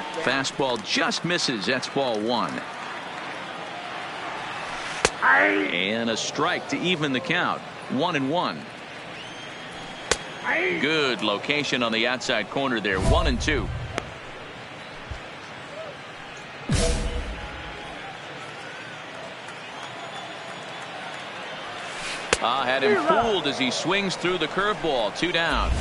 Fastball just misses. That's ball one. And a strike to even the count. 1-1. Good location on the outside corner there. 1-2. Had him fooled as he swings through the curveball. 2 down.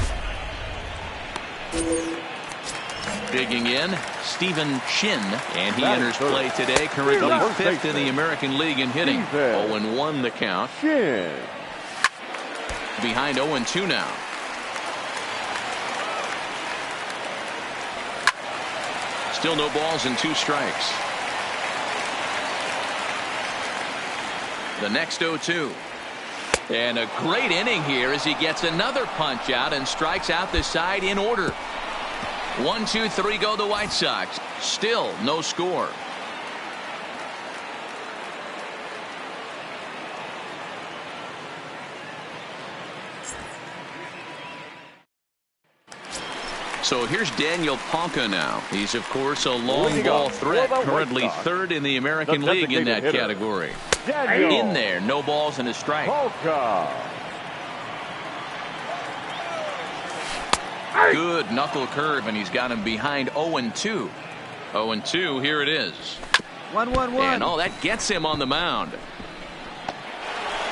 Digging in, Stephen Shin, and he enters play today, currently 5th in the American League in hitting. 0-1 the count. Behind 0-2 now. Still no balls and 2 strikes. The next 0-2. And a great inning here as he gets another punch out and strikes out the side in order. 1, 2, 3 go the White Sox. Still no score. So here's Daniel Ponca now. He's, of course, a long ball threat, currently 3rd in the American League in that category. In there, no balls and a strike. Good knuckle curve, and he's got him behind 0-2. 0-2, here it is. 1-1-1. And that gets him on the mound.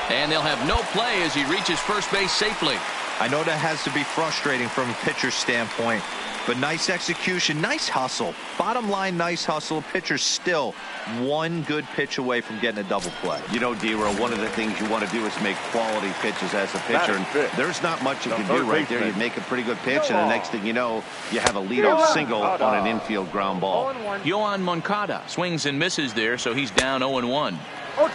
And they'll have no play as he reaches first base safely. I know that has to be frustrating from a pitcher's standpoint, but nice execution, nice hustle. Bottom line, nice hustle. Pitcher's still one good pitch away from getting a double play. You know, D-Row, one of the things you want to do is make quality pitches as a pitcher. And there's not much you can do right there. You make a pretty good pitch, and the next thing you know, you have a leadoff single on an infield ground ball. Yohan Moncada swings and misses there, so he's down 0-1.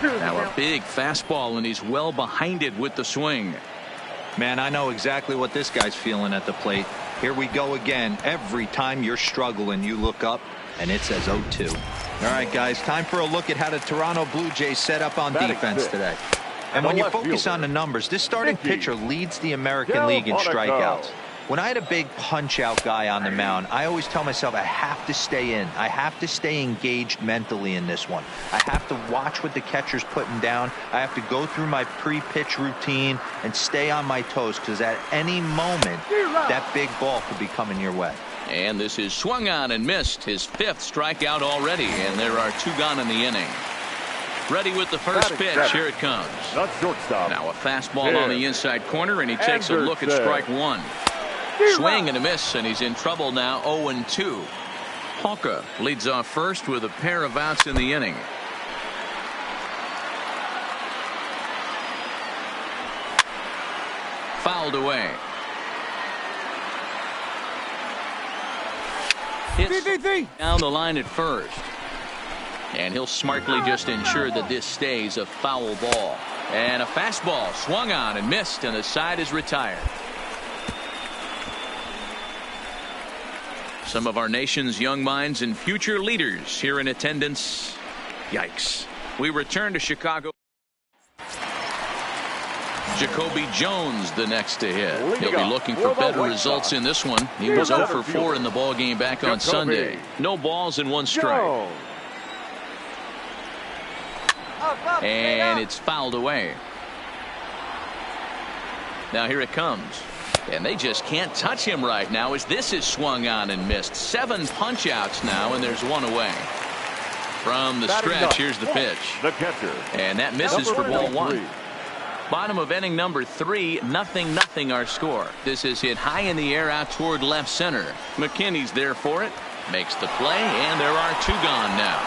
Now a big fastball, and he's well behind it with the swing. Man, I know exactly what this guy's feeling at the plate. Here we go again. Every time you're struggling, you look up, and it says 0-2. All right, guys, time for a look at how the Toronto Blue Jays set up on defense today. And when you focus on the numbers, this starting pitcher leads the American League in strikeouts. When I had a big punch-out guy on the mound, I always tell myself I have to stay in. I have to stay engaged mentally in this one. I have to watch what the catcher's putting down. I have to go through my pre-pitch routine and stay on my toes, because at any moment, that big ball could be coming your way. And this is swung on and missed. His 5th strikeout already, and there are 2 gone in the inning. Ready with the first pitch. Here it comes. Now a fastball on the inside corner, and he takes a look at strike 1. Swing and a miss, and he's in trouble now. 0-2. Ponca leads off first with a pair of outs in the inning. Fouled away. Hits down the line at first. And he'll smartly just ensure that this stays a foul ball. And a fastball swung on and missed, and the side is retired. Some of our nation's young minds and future leaders here in attendance. Yikes. We return to Chicago. Jacoby Jones the next to hit. He'll be looking for better results in this one. He was 0 for 4 in the ball game back on Sunday. No balls and 1 strike. And it's fouled away. Now here it comes. And they just can't touch him right now as this is swung on and missed. 7 punch outs now, and there's 1 away. From the stretch, here's the pitch. And that misses for ball 1. Bottom of inning number 3, 0-0 our score. This is hit high in the air out toward left center. McKinney's there for it. Makes the play, and there are 2 gone now.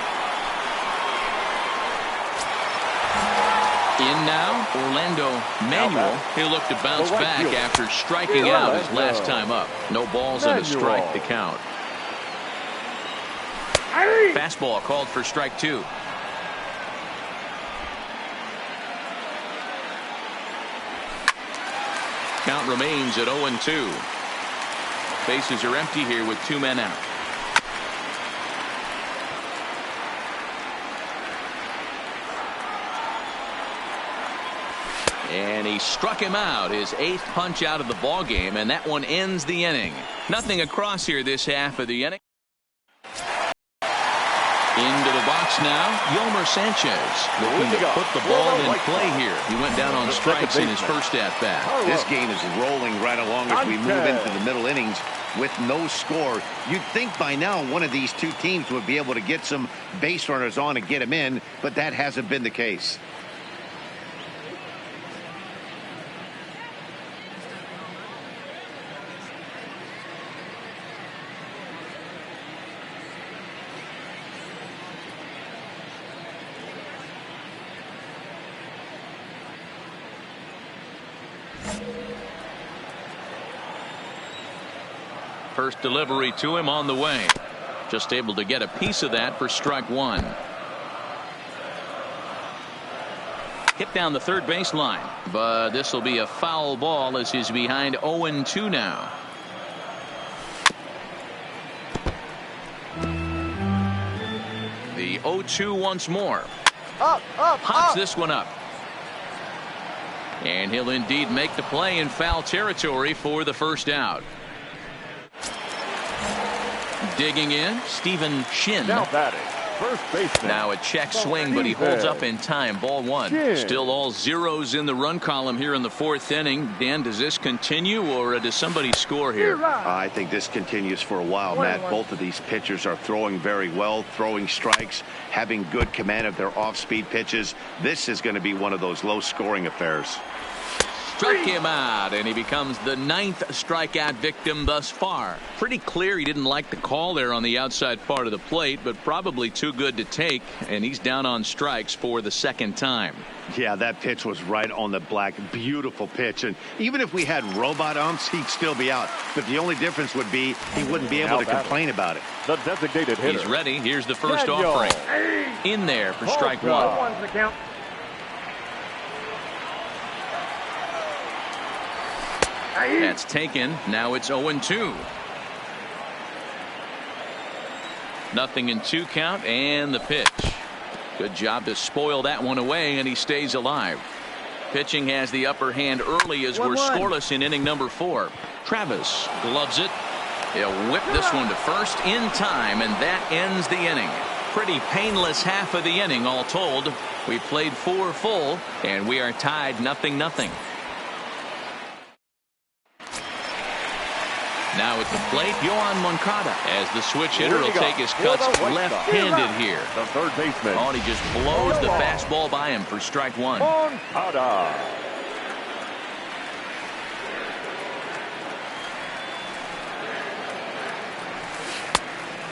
In now, Orlando Manuel. He'll look to bounce back after striking out his last time up. No balls and a strike to count. Fastball called for strike 2. Count remains at 0-2. Bases are empty here with 2 men out. And he struck him out, his 8th punch out of the ball game, and that one ends the inning. Nothing across here this half of the inning. Into the box now, Yolmer Sanchez looking to put the ball in play here. He went down on strikes in his first at-bat. This game is rolling right along as we move into the middle innings with no score. You'd think by now one of these two teams would be able to get some base runners on and get them in, but that hasn't been the case. First delivery to him on the way. Just able to get a piece of that for strike one. Hit down the third baseline, but this will be a foul ball as he's behind 0-2 now. The 0-2 once more. Pops this one up. And he'll indeed make the play in foul territory for the first out. Digging in, Stephen Shin. Now batting, first baseman. Now a check swing, but he holds up in time. Ball one. Still all zeros in the run column here in the fourth inning. Dan, does this continue, or does somebody score here? I think this continues for a while, Matt. Both of these pitchers are throwing very well, throwing strikes, having good command of their off-speed pitches. This is going to be one of those low-scoring affairs. Struck him out, and he becomes the 9th strikeout victim thus far. Pretty clear he didn't like the call there on the outside part of the plate, but probably too good to take, and he's down on strikes for the second time. Yeah, that pitch was right on the black. Beautiful pitch, and even if we had robot umps, he'd still be out. But the only difference would be he wouldn't be able to complain about it. The designated hitter. He's ready. Here's the first offering. In there for strike one. That's taken. Now it's 0-2. Nothing in 2 count, and the pitch. Good job to spoil that one away, and he stays alive. Pitching has the upper hand early as we're scoreless in inning number 4. Travis gloves it. He'll whip this one to first in time, and that ends the inning. Pretty painless half of the inning all told. We played 4 full, and we are tied 0-0. Now at the plate, Yoan Moncada, as the switch hitter will take his cuts left-handed here. The third baseman. Oh, and he just blows the fastball by him for strike one. Moncada.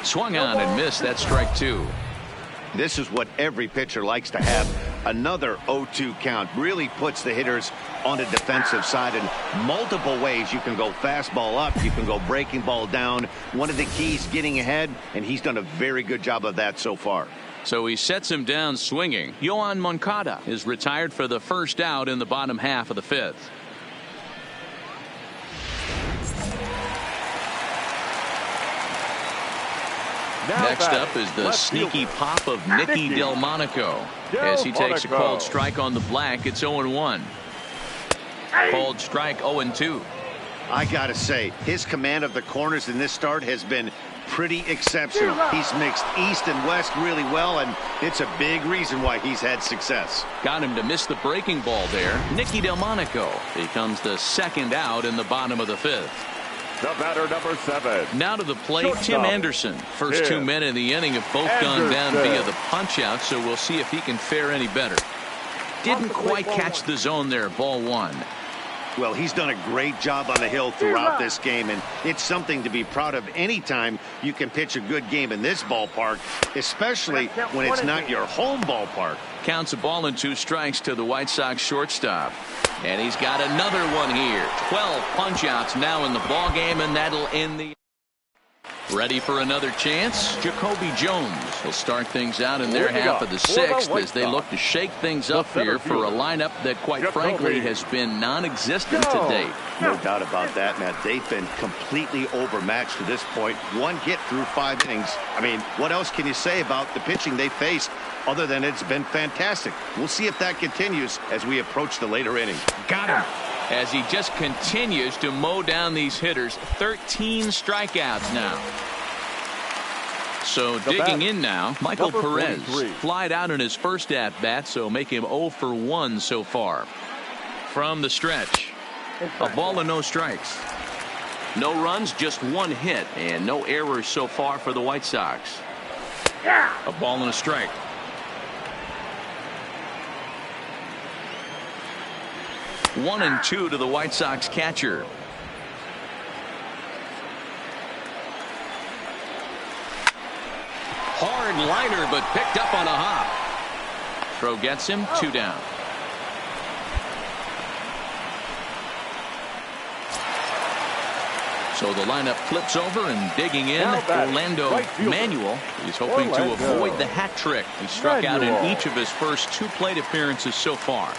Swung on and missed. That strike 2. This is what every pitcher likes to have. Another 0-2 count really puts the hitters on the defensive side in multiple ways. You can go fastball up, you can go breaking ball down. One of the keys, getting ahead, and he's done a very good job of that so far. So he sets him down swinging. Yoan Moncada is retired for the first out in the bottom half of the 5th. Next up is the sneaky pop of Nicky Delmonico. As he takes a called strike on the black, it's 0-1. Called strike 0-2. I gotta say, his command of the corners in this start has been pretty exceptional. He's mixed east and west really well, and it's a big reason why he's had success. Got him to miss the breaking ball there. Nicky Delmonico becomes the second out in the bottom of the 5th. The batter, number 7. Now to the plate, Tim Anderson. First 2 men in the inning have both gone down via the punch-out, so we'll see if he can fare any better. Didn't quite catch the zone there. Ball 1. Well, he's done a great job on the hill throughout this game, and it's something to be proud of anytime you can pitch a good game in this ballpark, especially when it's not your home ballpark. Counts a ball and 2 strikes to the White Sox shortstop. And he's got another one here. 12 punch-outs now in the ball game, and that'll end the. Ready for another chance? Jacoby Jones will start things out in their half of the 6th as they look to shake things up here for a lineup that, quite frankly, has been non-existent to date. No doubt about that, Matt. They've been completely overmatched to this point. 1 hit through 5 innings. I mean, what else can you say about the pitching they faced other than it's been fantastic? We'll see if that continues as we approach the later innings. Got him. As he just continues to mow down these hitters. 13 strikeouts now. So digging in now, Michael number Perez 43. flied out in his first at bat, so make him 0 for 1 so far. From the stretch, a ball and no strikes. No runs, just one hit, and no errors so far for the White Sox. A ball and a strike. One and two to the White Sox catcher. Hard liner, but picked up on a hop. Throw gets him, 2 down. So the lineup flips over, and digging in, Orlando Manuel. He's hoping to avoid the hat trick. He struck out in each of his first 2 plate appearances so far.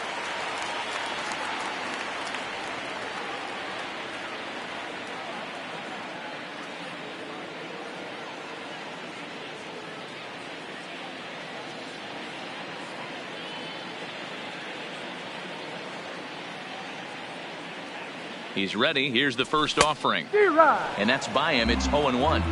He's ready. Here's the first offering. And that's by him. It's 0-1.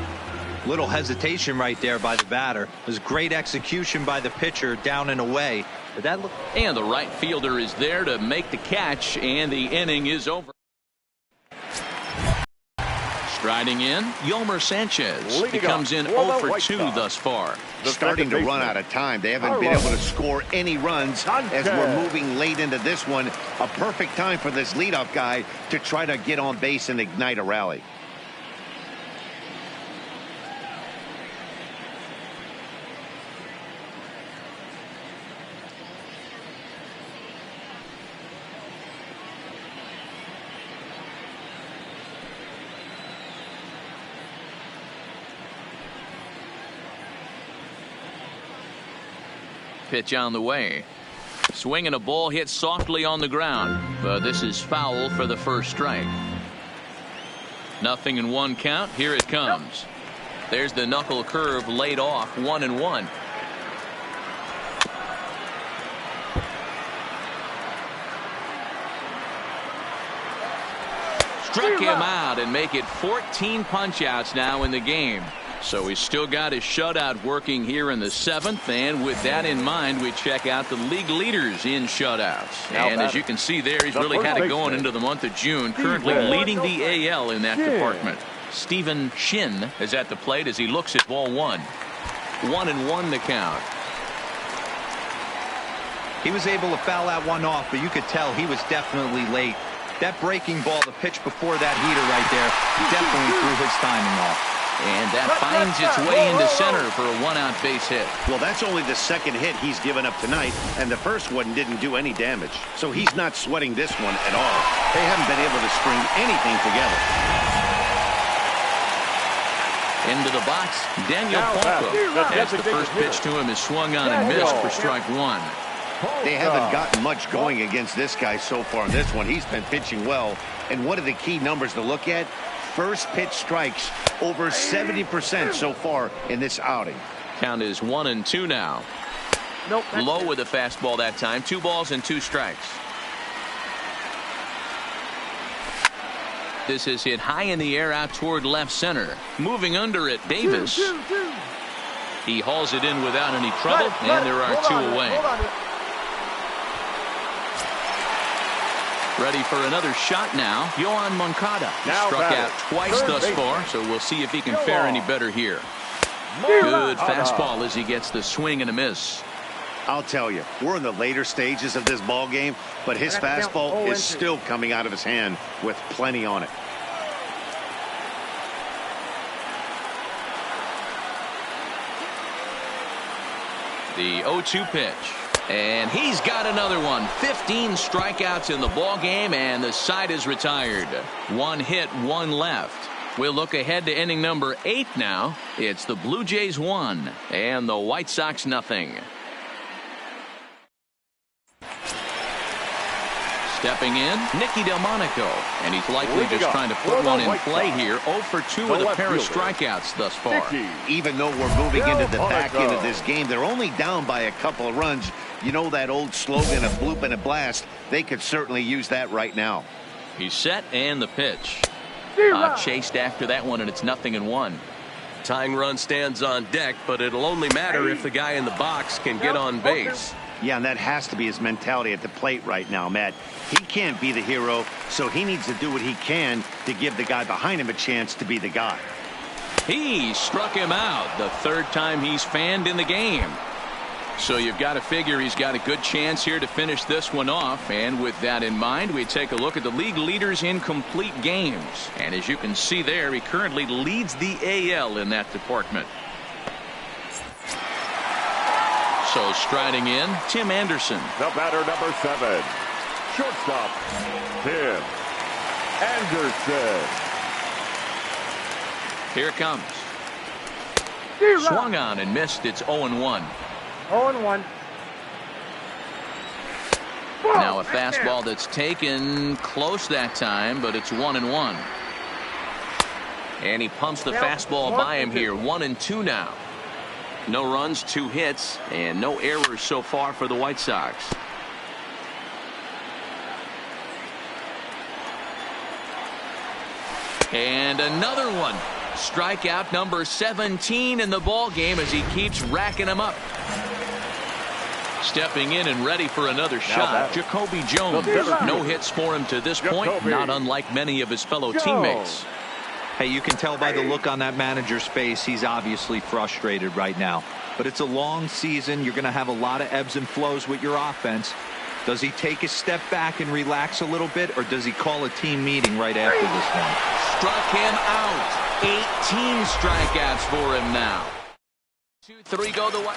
Little hesitation right there by the batter. It was great execution by the pitcher down and away. But that looked... And the right fielder is there to make the catch, and the inning is over. Striding in, Yolmer Sanchez. He comes in 0 for 2 thus far. Starting to run out of time. They haven't been able to score any runs as we're moving late into this one. A perfect time for this leadoff guy to try to get on base and ignite a rally. Pitch on the way. Swinging a ball hit softly on the ground, but this is foul for the first strike. 0-1 count. Here it comes. There's the knuckle curve laid off. 1-1. Struck him out and make it 14 punch outs now in the game. So he's still got his shutout working here in the 7th, and with that in mind, we check out the league leaders in shutouts. And as you can see there, he's really had it going into the month of June, currently leading the AL in that department. Stephen Shin is at the plate as he looks at ball 1. 1-1 the count. He was able to foul that one off, but you could tell he was definitely late. That breaking ball, the pitch before that heater right there, definitely threw his timing off. And that finds its way into center for a 1-out base hit. Well, that's only the second hit he's given up tonight, and the first one didn't do any damage. So he's not sweating this one at all. They haven't been able to string anything together. Into the box, Daniel Palco. As the first pitch to him is swung on and missed for strike 1. They haven't gotten much going against this guy so far in this one. He's been pitching well. And one of the key numbers to look at, first pitch strikes over 70% so far in this outing. Count is 1-2 now. Low with a fastball that time. 2 balls and 2 strikes. This is hit high in the air out toward left center. Moving under it, Davis. He hauls it in without any trouble, and there are 2 away. Ready for another shot now. Yohan Moncada struck out twice thus far, so we'll see if he can fare any better here. Good fastball as he gets the swing and a miss. I'll tell you, we're in the later stages of this ball game, but his fastball is still coming out of his hand with plenty on it. The 0-2 pitch. And he's got another one. 15 strikeouts in the ball game, and the side is retired. 1 hit, 1 left. We'll look ahead to inning number 8 now. It's the Blue Jays 1 and the White Sox 0. Stepping in, Nicky Delmonico, and he's likely just trying to put one in play here. 0 for 2 with a pair of strikeouts thus far. Even though we're moving into the back end of this game, they're only down by a couple of runs. You know that old slogan, a bloop and a blast? They could certainly use that right now. He's set, and the pitch. Chased after that one, and it's 0-1. Tying run stands on deck, but it'll only matter if the guy in the box can get on base. Yeah, and that has to be his mentality at the plate right now, Matt. He can't be the hero, so he needs to do what he can to give the guy behind him a chance to be the guy. He struck him out the third time he's fanned in the game. So you've got to figure he's got a good chance here to finish this one off. And with that in mind, we take a look at the league leaders in complete games. And as you can see there, he currently leads the AL in that department. So striding in, Tim Anderson. The batter, number 7. Shortstop, Tim Anderson. Here it comes. Swung on and missed. It's 0-1. 0-1. Now a fastball that's taken close that time, but it's 1-1. And he pumps the fastball by him here. 1-2 now. No runs, 2 hits, and no errors so far for the White Sox. And another one. Strikeout number 17 in the ball game as he keeps racking them up. Stepping in and ready for another shot, Jacoby Jones. No hits for him to this point, not unlike many of his fellow teammates. Hey, you can tell by the look on that manager's face, he's obviously frustrated right now. But it's a long season. You're going to have a lot of ebbs and flows with your offense. Does he take a step back and relax a little bit, or does he call a team meeting right after this one? Struck him out. 18 strikeouts for him now. 2-3 go the way.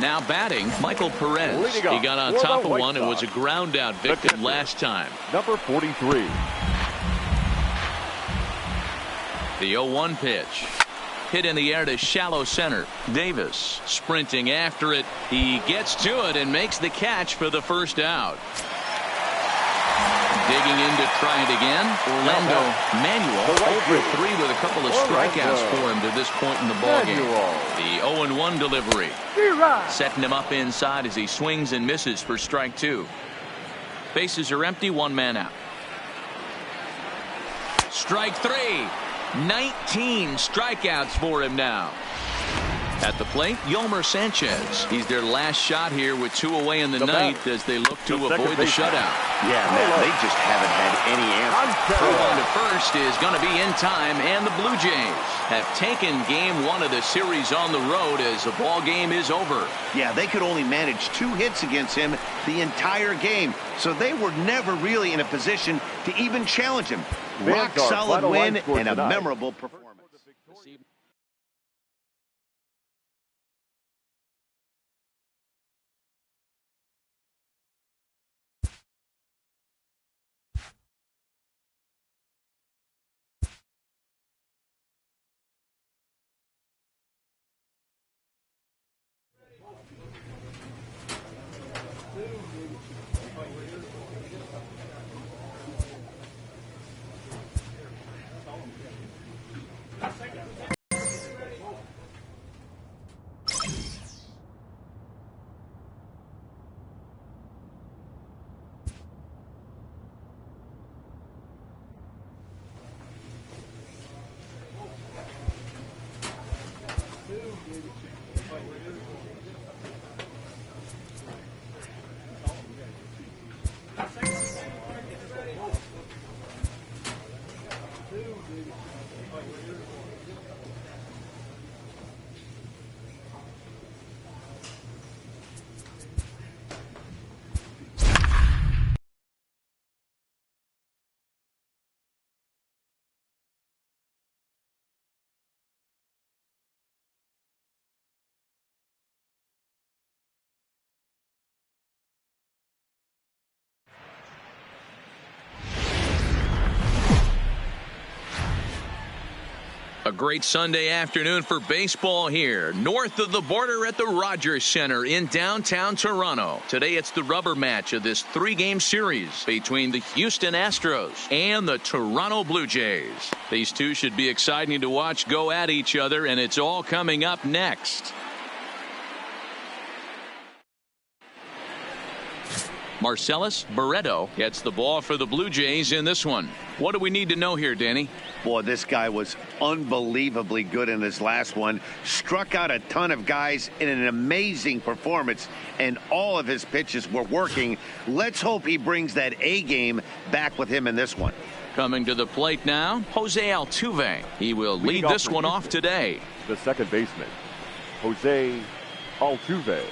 Now batting, Michael Perez. He got on top of one. It was a ground out victim last time. Number 43. The 0-1 pitch. Hit in the air to shallow center. Davis sprinting after it. He gets to it and makes the catch for the first out. Digging in to try it again. Orlando Manuel over 3 with a couple of strikeouts for him to this point in the ballgame. The 0-1 delivery. Setting him up inside as he swings and misses for strike 2. Bases are empty, 1 man out. Strike 3. 19 strikeouts for him now. At the plate, Yolmer Sanchez. He's their last shot here with 2 away in the ninth as they look to avoid the shutout. Yeah, man, they just haven't had any answer. Throw on to first is going to be in time, and the Blue Jays have taken game 1 of the series on the road as the ball game is over. Yeah, they could only manage 2 hits against him the entire game, so they were never really in a position to even challenge him. Rock solid win and a memorable performance. A great Sunday afternoon for baseball here north of the border at the Rogers Center in downtown Toronto. Today it's the rubber match of this 3-game series between the Houston Astros and the Toronto Blue Jays. These two should be exciting to watch go at each other, and it's all coming up next. Marcellus Barreto gets the ball for the Blue Jays in this one. What do we need to know here, Danny? Boy, this guy was unbelievably good in his last one. Struck out a ton of guys in an amazing performance, and all of his pitches were working. Let's hope he brings that A game back with him in this one. Coming to the plate now, Jose Altuve. He will lead this one off today. The second baseman, Jose Altuve.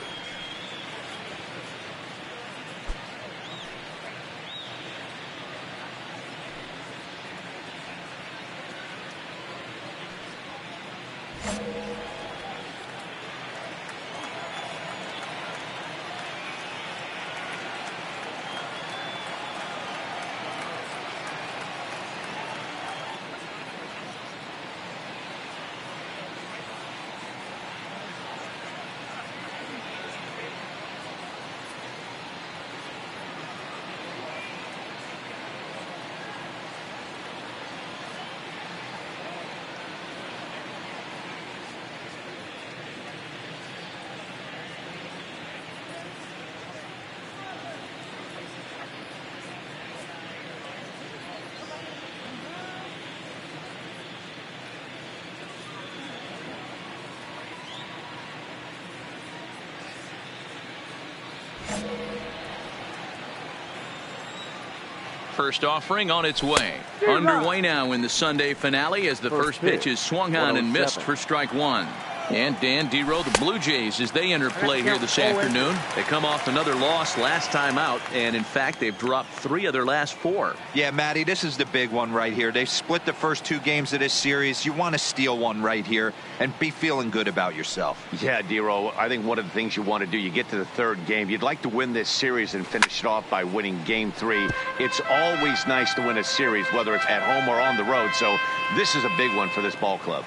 First offering on its way. Underway now in the Sunday finale as the first pitch is swung on and missed for strike one. And Dan Dero, the Blue Jays, as they enter play here this afternoon. They come off another loss last time out, and in fact they've dropped 3 of their last 4. Yeah, Matty, this is the big one right here. They've split the first 2 games of this series. You want to steal one right here and be feeling good about yourself. Yeah, Dero, I think one of the things you want to do, you get to the 3rd game, you'd like to win this series and finish it off by winning game 3. It's always nice to win a series, whether it's at home or on the road, so this is a big one for this ball club.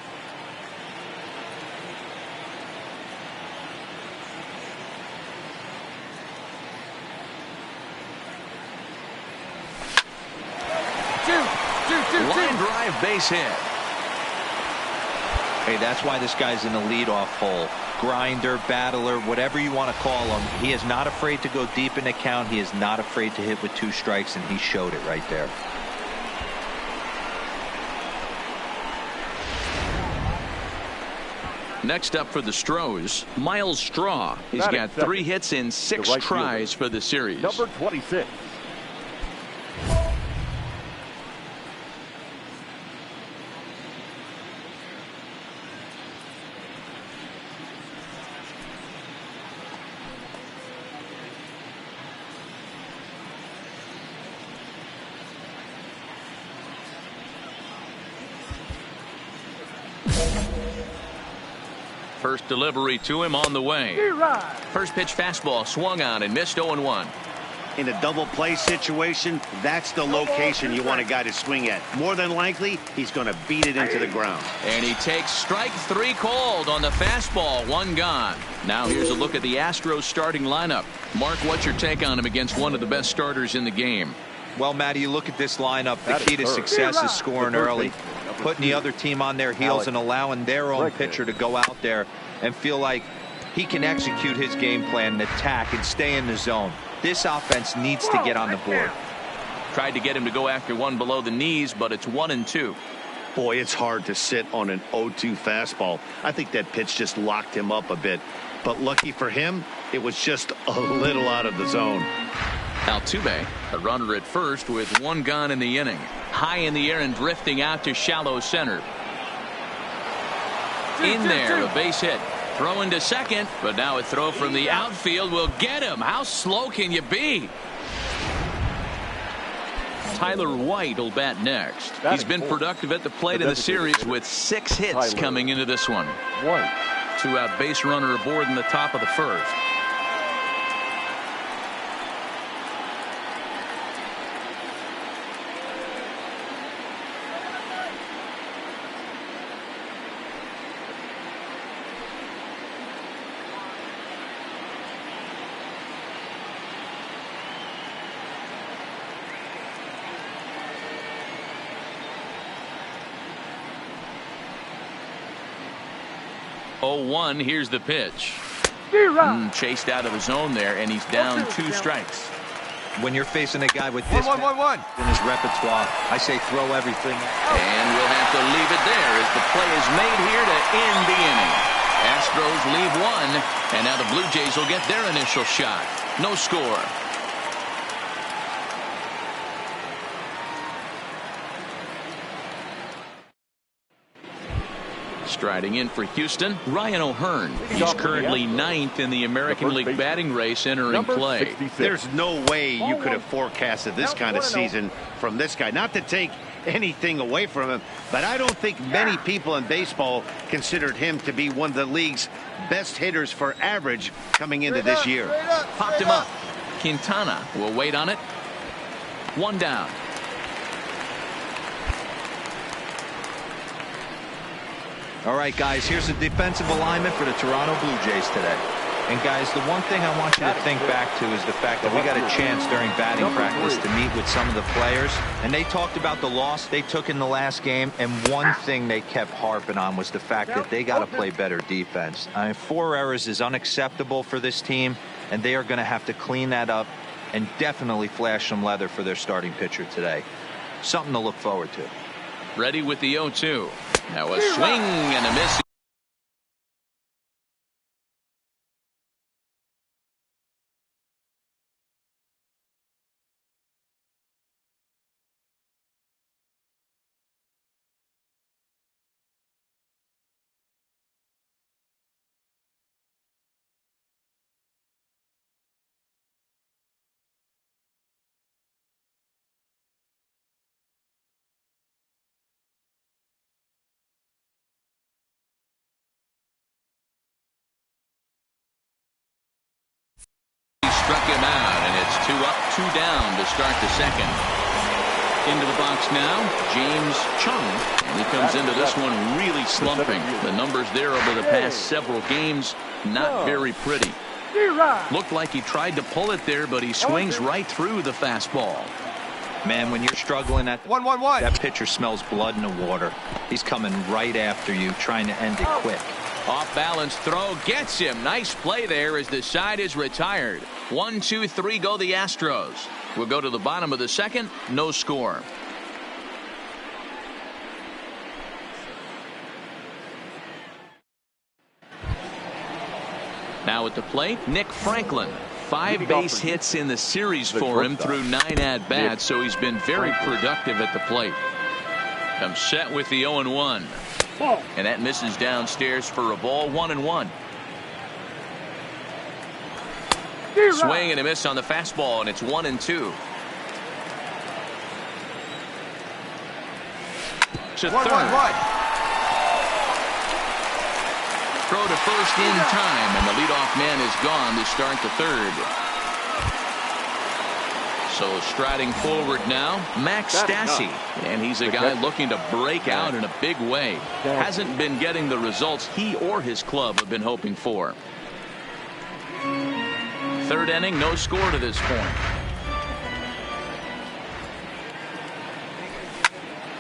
Line drive, base hit. Hey, that's why this guy's in the leadoff hole. Grinder, battler, whatever you want to call him. He is not afraid to go deep in the count. He is not afraid to hit with 2 strikes, and he showed it right there. Next up for the Stros, Miles Straw. He's got 3 hits in 6 tries for the series. Number 26. First delivery to him on the way. First pitch fastball swung on and missed 0-1. In a double play situation, that's the location you want a guy to swing at. More than likely, he's going to beat it into the ground. And he takes strike 3 called on the fastball. 1 gone. Now here's a look at the Astros starting lineup. Mark, what's your take on him against one of the best starters in the game? Well, Matty, you look at this lineup. The key to success is scoring early, putting the other team on their heels and allowing their own pitcher to go out there and feel like he can execute his game plan and attack and stay in the zone. This offense needs to get on the board. Tried to get him to go after one below the knees, but it's 1-2. Boy, it's hard to sit on an 0-2 fastball. I think that pitch just locked him up a bit. But lucky for him, it was just a little out of the zone. Altuve, a runner at first with 1 gone in the inning. High in the air and drifting out to shallow center. In there, a base hit. Throw into second, but now a throw from the outfield will get him. How slow can you be? Tyler White will bat next. He's been productive at the plate in the series with 6 hits coming into this one. 2-out base runner aboard in the top of the first. Here's the pitch. Chased out of the zone there, and he's down 2 strikes. When you're facing a guy with this in his repertoire, I say throw everything. And we'll have to leave it there as the play is made here to end the inning. Astros leave one, and now the Blue Jays will get their initial shot. No score. Striding in for Houston, Ryan O'Hearn. He's currently 9th in the American League batting race entering play. There's no way you could have forecasted this kind of season from this guy. Not to take anything away from him, but I don't think many people in baseball considered him to be one of the league's best hitters for average coming into this year. Popped him up. Quintana will wait on it. One down. All right, guys, here's the defensive alignment for the Toronto Blue Jays today. And, guys, the one thing I want you to think back to is the fact that we got a chance during batting practice to meet with some of the players. And they talked about the loss they took in the last game. And one thing they kept harping on was the fact that they got to play better defense. I mean, 4 errors is unacceptable for this team. And they are going to have to clean that up and definitely flash some leather for their starting pitcher today. Something to look forward to. Ready with the 0-2. Now a swing and a miss. Struck him out, and it's 2 up, 2 down to start the second. Into the box now, James Chung, and he comes into this one really slumping. The numbers there over the past several games, not very pretty. Looked like he tried to pull it there, but he swings right through the fastball. Man, when you're struggling at 1-1-1, that pitcher smells blood in the water. He's coming right after you, trying to end it quick. Off balance throw gets him. Nice play there as the side is retired. 1, 2, 3 go the Astros. We'll go to the bottom of the second. No score. Now at the plate, Nick Franklin. 5 base hits in the series for him through 9 at-bats, so he's been very productive at the plate. I'm set with the 0-1. And that misses downstairs for a ball. 1-1. Swing and a miss on the fastball, and it's 1-2. To third. Throw to first in time, and the leadoff man is gone to start the third. So striding forward now, Max Stassi, and he's a guy looking to break out in a big way. Hasn't been getting the results he or his club have been hoping for. Third inning, no score to this point.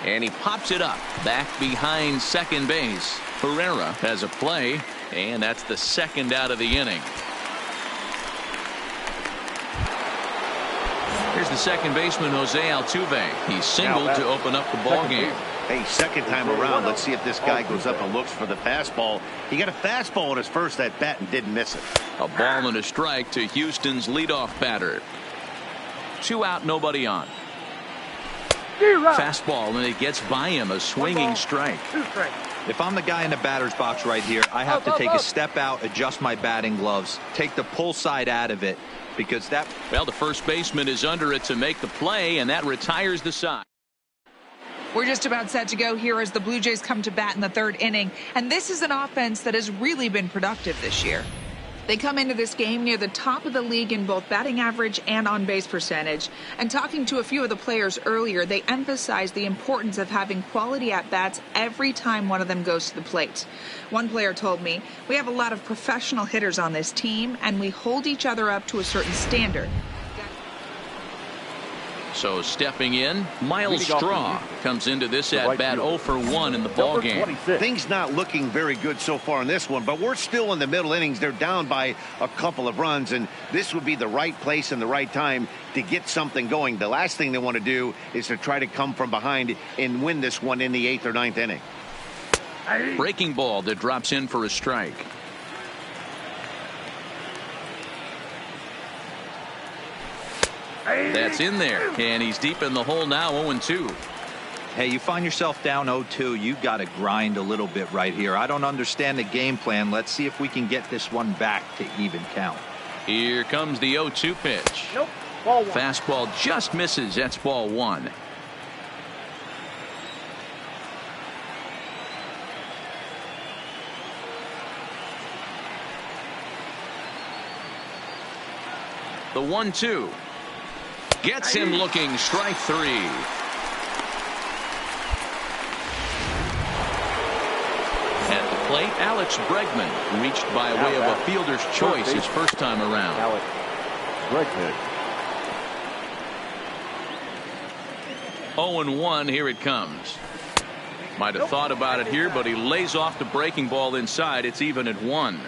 And he pops it up back behind second base. Herrera has a play, and that's the second out of the inning. Here's the second baseman, Jose Altuve. He singled to open up the ball game. Hey, second time around, let's see if this guy goes up and looks for the fastball. He got a fastball on his first at bat and didn't miss it. A ball and a strike to Houston's leadoff batter. 2 out, nobody on. Fastball, and it gets by him. A swinging strike. If I'm the guy in the batter's box right here, I have to take a step out, adjust my batting gloves, take the pull side out of it, because that... Well, the first baseman is under it to make the play, and that retires the side. We're just about set to go here as the Blue Jays come to bat in the third inning, and this is an offense that has really been productive this year. They come into this game near the top of the league in both batting average and on-base percentage. And talking to a few of the players earlier, they emphasized the importance of having quality at-bats every time one of them goes to the plate. One player told me, "We have a lot of professional hitters on this team, and we hold each other up to a certain standard." So stepping in, Miles Straw comes into this at bat 0 for 1 in the ball game. Things not looking very good so far in this one, but we're still in the middle innings. They're down by a couple of runs, and this would be the right place and the right time to get something going. The last thing they want to do is to try to come from behind and win this one in the 8th or 9th inning. Breaking ball that drops in for a strike. That's in there, and he's deep in the hole now, 0-2. Hey, you find yourself down 0-2, you got to grind a little bit right here. I don't understand the game plan. Let's see if we can get this one back to even count. Here comes the 0-2 pitch. Nope. Ball 1. Fastball just misses. That's ball 1. The 1-2 gets him looking. Strike 3. At the plate, Alex Bregman reached by way of a fielder's choice his first time around. Alex Bregman. 0-1. Here it comes. Might have thought about it here, but he lays off the breaking ball inside. It's even at 1.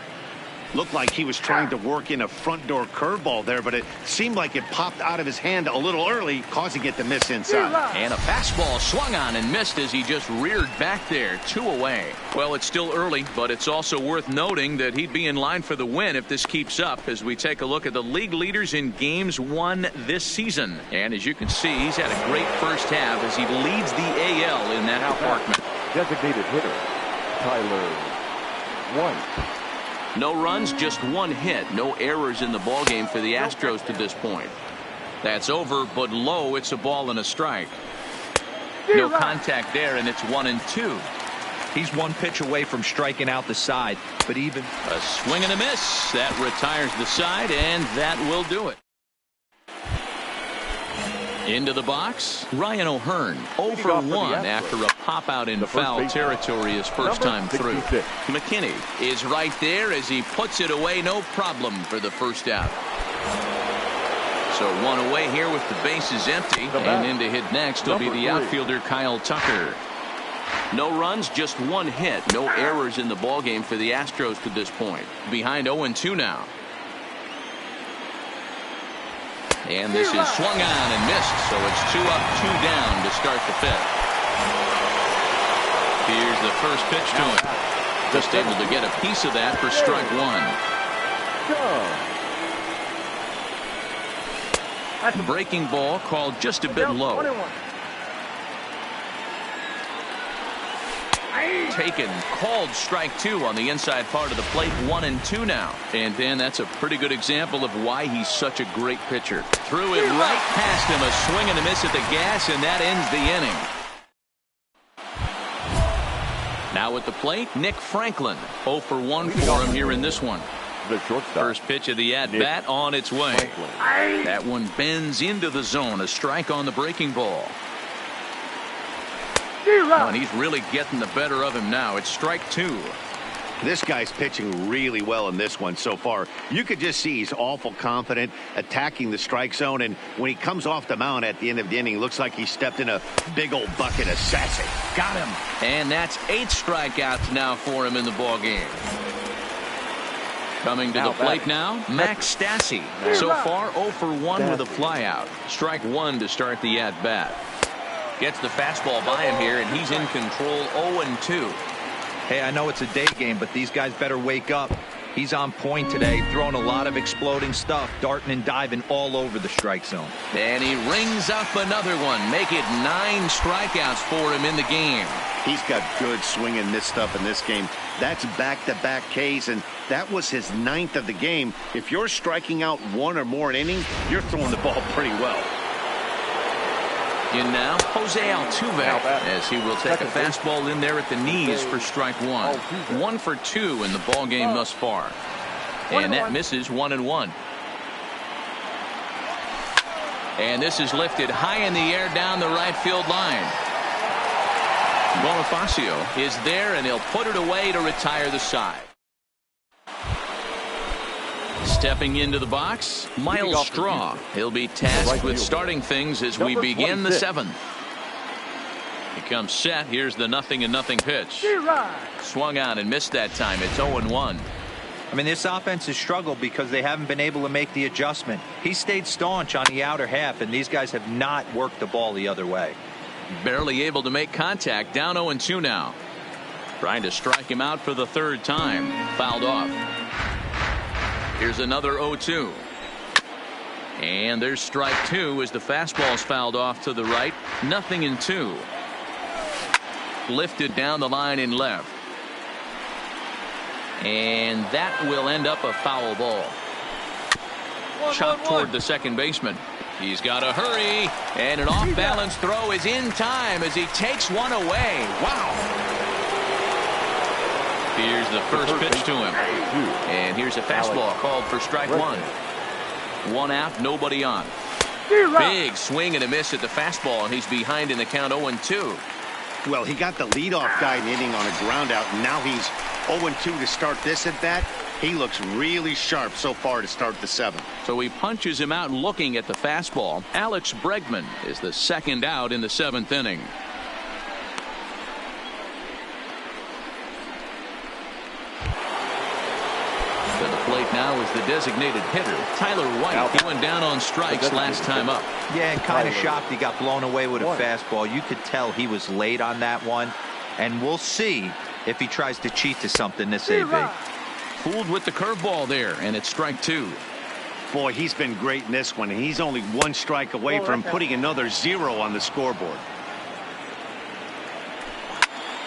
Looked like he was trying to work in a front door curveball there, but it seemed like it popped out of his hand a little early, causing it to miss inside. And a fastball swung on and missed as he just reared back there. 2 away. Well, it's still early, but it's also worth noting that he'd be in line for the win if this keeps up as we take a look at the league leaders in games won this season. And as you can see, he's had a great first half as he leads the AL in that department. Designated hitter, Tyler White. No runs, just 1 hit. No errors in the ballgame for the Astros to this point. That's over, but low. It's a ball and a strike. No contact there, and it's 1-2. He's 1 pitch away from striking out the side, but even a swing and a miss. That retires the side, and that will do it. Into the box, Ryan O'Hearn, 0 for 1 after a pop-out in foul territory his first time through. McKinney is right there as he puts it away, no problem for the first out. So 1 away here with the bases empty, and in to hit next will be the outfielder Kyle Tucker. No runs, just 1 hit. No errors in the ballgame for the Astros to this point. Behind 0-2 now. And this is swung on and missed, so it's 2 up, 2 down to start the 5th. Here's the first pitch to him. Just able to get a piece of that for strike 1. Breaking ball called just a bit low. Taken, called strike 2 on the inside part of the plate. 1-2 now. And then that's a pretty good example of why he's such a great pitcher. Threw it right past him, a swing and a miss at the gas, and that ends the inning. Now at the plate, Nick Franklin. 0 for 1 for him here in this one. First pitch of the at-bat on its way. That one bends into the zone. A strike on the breaking ball. Oh, and he's really getting the better of him now. It's strike 2. This guy's pitching really well in this one so far. You could just see he's awful confident attacking the strike zone, and when he comes off the mound at the end of the inning, looks like he stepped in a big old bucket of sassy. Got him. And that's 8 strikeouts now for him in the ball game. Coming to the plate now, Max Stassi. So far 0 for 1 with a flyout. Strike 1 to start the at-bat. Gets the fastball by him here, and he's in control. 0-2. Hey, I know it's a day game, but these guys better wake up. He's on point today, throwing a lot of exploding stuff, darting and diving all over the strike zone. And he rings up another one. Make it 9 strikeouts for him in the game. He's got good swing and miss stuff in this game. That's back-to-back Ks, and that was his 9th of the game. If you're striking out 1 or more an inning, you're throwing the ball pretty well. In now, Jose Altuve, as he will take a fastball in there at the knees for strike 1. 1 for 2 in the ball game thus far. And that misses 1-1. And this is lifted high in the air down the right field line. Bonifacio is there, and he'll put it away to retire the side. Stepping into the box, Miles Straw. He'll be tasked with starting things as we begin the 7th. He comes set. Here's the 0-0 pitch. Swung on and missed that time. It's 0-1. I mean, this offense has struggled because they haven't been able to make the adjustment. He stayed staunch on the outer half, and these guys have not worked the ball the other way. Barely able to make contact. Down 0-2 now. Trying to strike him out for the 3rd time. Fouled off. Here's another 0-2. And there's strike 2 as the fastball's fouled off to the right. 0-2. Lifted down the line in left. And that will end up a foul ball. Chopped toward the second baseman. He's got to hurry. And an off-balance throw is in time as he takes one away. Wow. Here's the first pitch to him. And here's a fastball called for strike 1. 1 out, nobody on. Big swing and a miss at the fastball, and he's behind in the count 0-2. Well, he got the leadoff guy in the inning on a ground out, and now he's 0-2 to start this at bat. He looks really sharp so far to start the 7th. So he punches him out looking at the fastball. Alex Bregman is the 2nd out in the 7th inning. To the plate now is the designated hitter, Tyler White. He went down on strikes last time up. Yeah, and kind of shocked he got blown away with a fastball. You could tell he was late on that one. And we'll see if he tries to cheat to something this AB. Fooled with the curveball there, and it's strike 2. Boy, he's been great in this one, and he's only 1 strike away from putting another 0 on the scoreboard.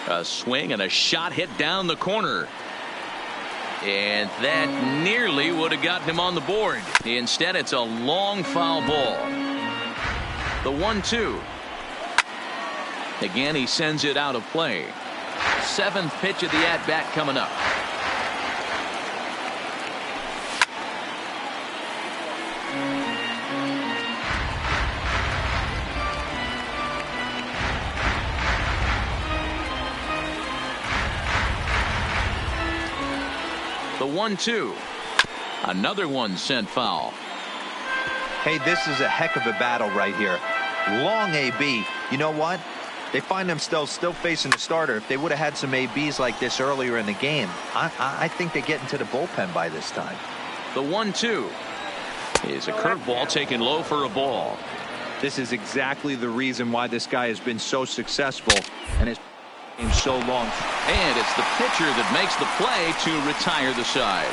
A swing and a shot hit down the corner. And that nearly would have gotten him on the board. Instead, it's a long foul ball. The 1-2. Again, he sends it out of play. 7th pitch of the at-bat coming up. The 1-2. Another one sent foul. Hey, this is a heck of a battle right here. Long AB. You know what? They find themselves still facing the starter. If they would have had some ABs like this earlier in the game, I think they get into the bullpen by this time. The 1-2 is a curveball taken low for a ball. This is exactly the reason why this guy has been so successful and is in so long. And it's the pitcher that makes the play to retire the side.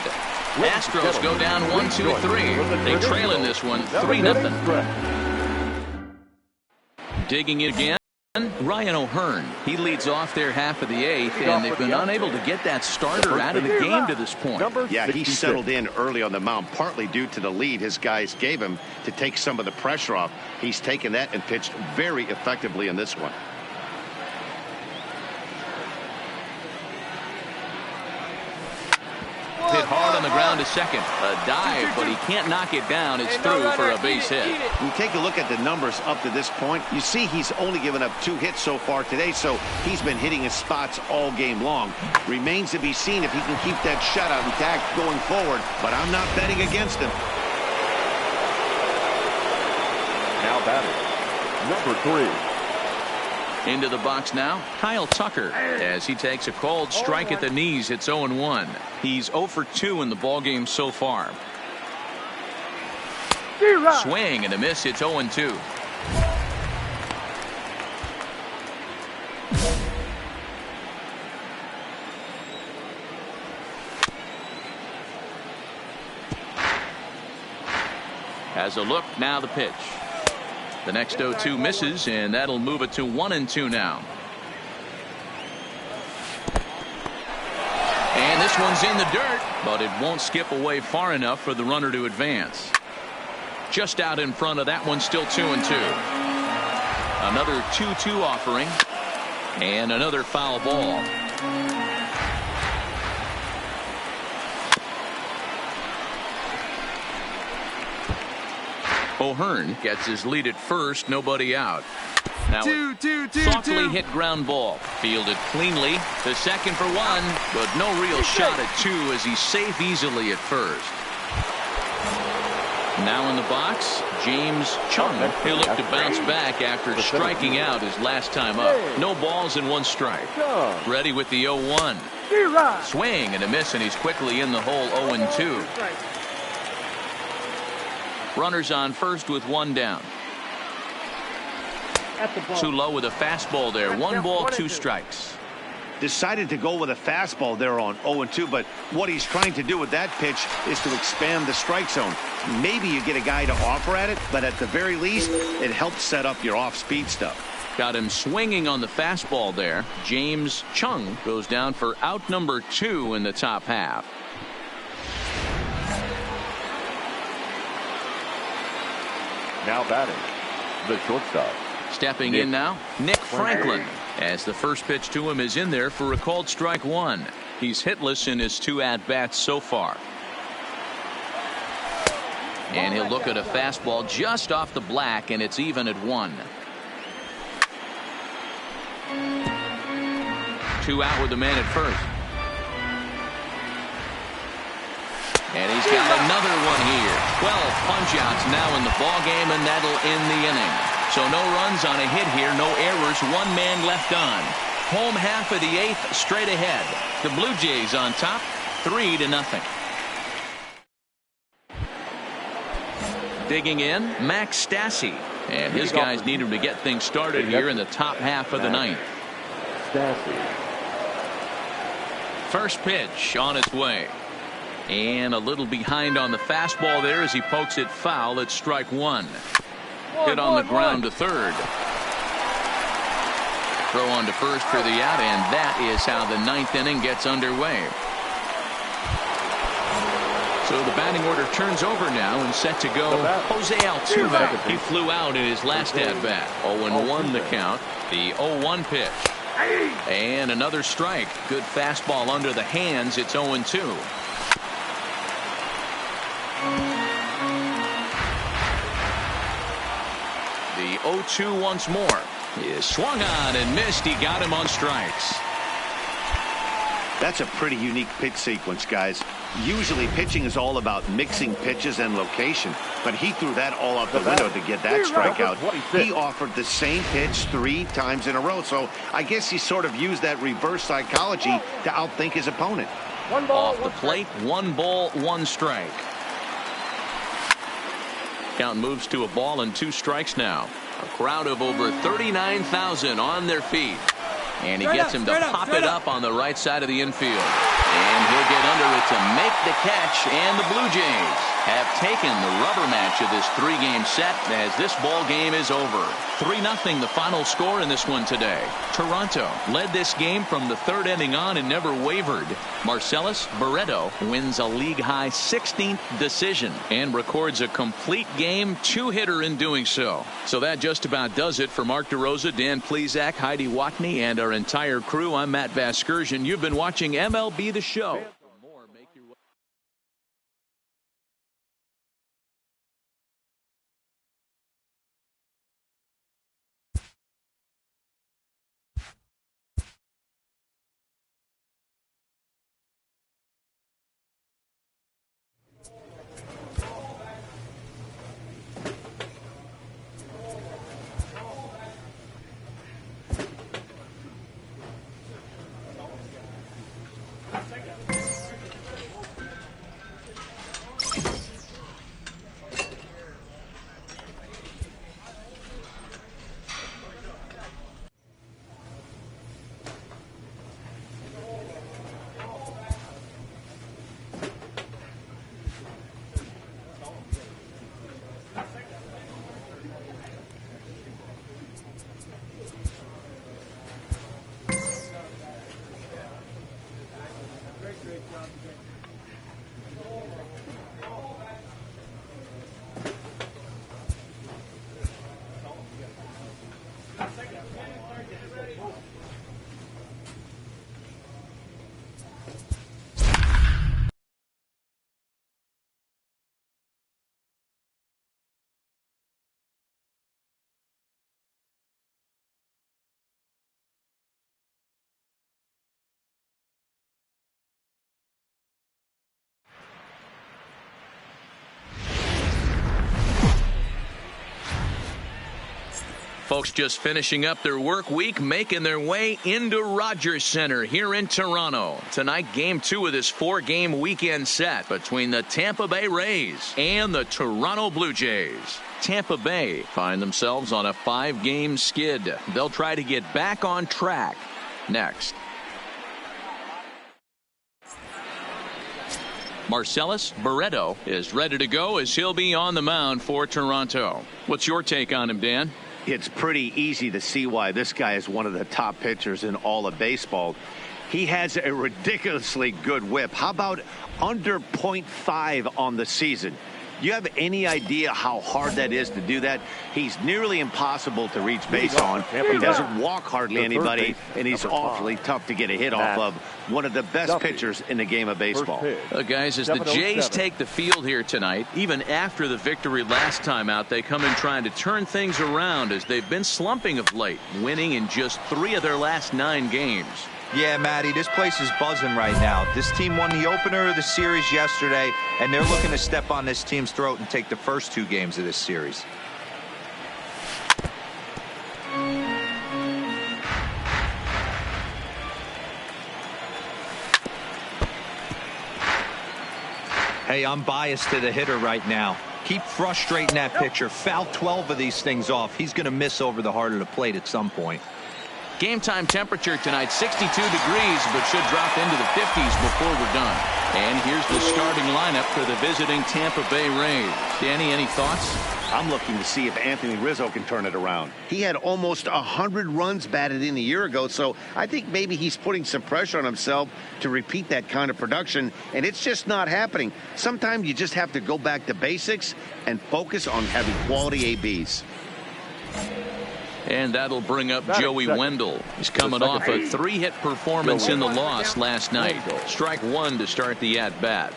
Astros go down 1-2-3. They trail in this one 3-0. Digging it again, Ryan O'Hearn. He leads off their half of the 8th, and they've been unable to get that starter out of the game to this point. Yeah, he settled in early on the mound, partly due to the lead his guys gave him to take some of the pressure off. He's taken that and pitched very effectively in this one. Hit hard on the ground to second. A dive, but he can't knock it down. It's through for a base hit. When you take a look at the numbers up to this point, you see he's only given up 2 hits so far today, so he's been hitting his spots all game long. Remains to be seen if he can keep that shutout intact going forward, but I'm not betting against him. Now batting, number 3. Into the box now, Kyle Tucker, as he takes a called strike at the knees. It's 0-1. He's 0 for 2 in the ballgame so far. Swing and a miss. It's 0-2. Has a look, now the pitch. The next 0-2 misses, and that'll move it to 1-2 now. And this one's in the dirt, but it won't skip away far enough for the runner to advance. Just out in front of that one, still 2-2. Another 2-2 offering, and another foul ball. O'Hearn gets his lead at first, nobody out. Now softly hit ground ball, fielded cleanly to second for 1, but no real shot at 2 as he's safe easily at first. Now in the box, James Chung. He'll look to bounce back after striking out his last time up. No balls and 1 strike. Ready with the 0-1. Swing and a miss, and he's quickly in the hole. 0-2. Runners on first with 1 down. Too low with a fastball there. 1 ball, 2 strikes. Decided to go with a fastball there on 0-2, but what he's trying to do with that pitch is to expand the strike zone. Maybe you get a guy to offer at it, but at the very least, it helps set up your off-speed stuff. Got him swinging on the fastball there. James Chung goes down for out number 2 in the top half. Now batting, the shortstop. Stepping in now, Nick Franklin, as the first pitch to him is in there for a called strike 1. He's hitless in his 2 at-bats so far. And he'll look at a fastball just off the black, and it's even at 1. 2 out with the man at first. And he's got another one here. 12 punch-outs now in the ball game, and that'll end the inning. So no runs on a hit here, no errors, 1 man left on. Home half of the 8th, straight ahead. The Blue Jays on top, 3-0. Digging in, Max Stassi. And his guys need him to get things started here in the top half of the 9th. First pitch on its way. And a little behind on the fastball there as he pokes it foul at strike 1. Hit on the ground to third. Throw on to first for the out, and that is how the 9th inning gets underway. So the batting order turns over now and set to go. Jose Altuve. He flew out in his last at bat. 0-1 the count. The 0-1 pitch. And another strike. Good fastball under the hands. It's 0-2. The 0-2 once more. Is swung on and missed. He got him on strikes. That's a pretty unique pitch sequence, guys. Usually pitching is all about mixing pitches and location, but he threw that all out the window to get that strikeout. He offered the same pitch 3 times in a row, so I guess he sort of used that reverse psychology to outthink his opponent. Off the plate, 1 ball, 1 strike. Count moves to a ball and 2 strikes now. A crowd of over 39,000 on their feet. And he gets him to pop it up on the right side of the infield. And he'll get under it to make the catch. And the Blue Jays have taken the rubber match of this 3-game set as this ball game is over. 3-0 the final score in this one today. Toronto led this game from the 3rd inning on and never wavered. Marcellus Barreto wins a league-high 16th decision and records a complete game 2-hitter in doing so. So that just about does it for Mark DeRosa, Dan Plesac, Heidi Watney, and our entire crew. I'm Matt Vasgersian. You've been watching MLB The Show. Folks just finishing up their work week, making their way into Rogers Center here in Toronto. Tonight, Game 2 of this 4-game weekend set between the Tampa Bay Rays and the Toronto Blue Jays. Tampa Bay find themselves on a 5-game skid. They'll try to get back on track next. Marcellus Barreto is ready to go as he'll be on the mound for Toronto. What's your take on him, Dan? It's pretty easy to see why this guy is one of the top pitchers in all of baseball. He has a ridiculously good whip. How about under .5 on the season? You have any idea how hard that is to do that? He's nearly impossible to reach base on. He doesn't walk hardly anybody, and he's awfully tough to get a hit off of. One of the best pitchers in the game of baseball. Guys, as the Jays take the field here tonight, even after the victory last time out, they come in trying to turn things around as they've been slumping of late, winning in just 3 of their last 9 games. Yeah, Matty, this place is buzzing right now. This team won the opener of the series yesterday, and they're looking to step on this team's throat and take the first 2 games of this series. Hey, I'm biased to the hitter right now. Keep frustrating that pitcher. Foul 12 of these things off. He's going to miss over the heart of the plate at some point. Game time temperature tonight 62 degrees, but should drop into the 50s before we're done. And here's the starting lineup for the visiting Tampa Bay Rays. Danny, any thoughts? I'm looking to see if Anthony Rizzo can turn it around. He had almost 100 runs batted in a year ago, so I think maybe he's putting some pressure on himself to repeat that kind of production, and it's just not happening. Sometimes you just have to go back to basics and focus on having quality ABs. And that'll bring up Joey Wendell. He's coming off a 3-hit performance in the loss last night. Strike 1 to start the at-bat.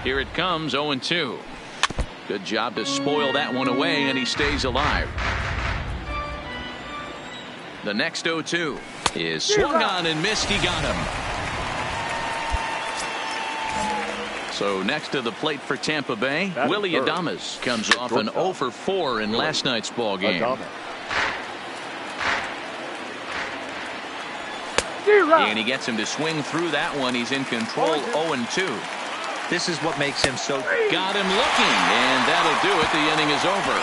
Here it comes, 0-2. Good job to spoil that one away, and he stays alive. The next 0-2 is swung on and missed. He got him. So next to the plate for Tampa Bay, Willie Adames comes off an 0-for-4 in last night's ball game. And he gets him to swing through that one. He's in control, 0-2. This is what makes him so... Got him looking, and that'll do it. The inning is over.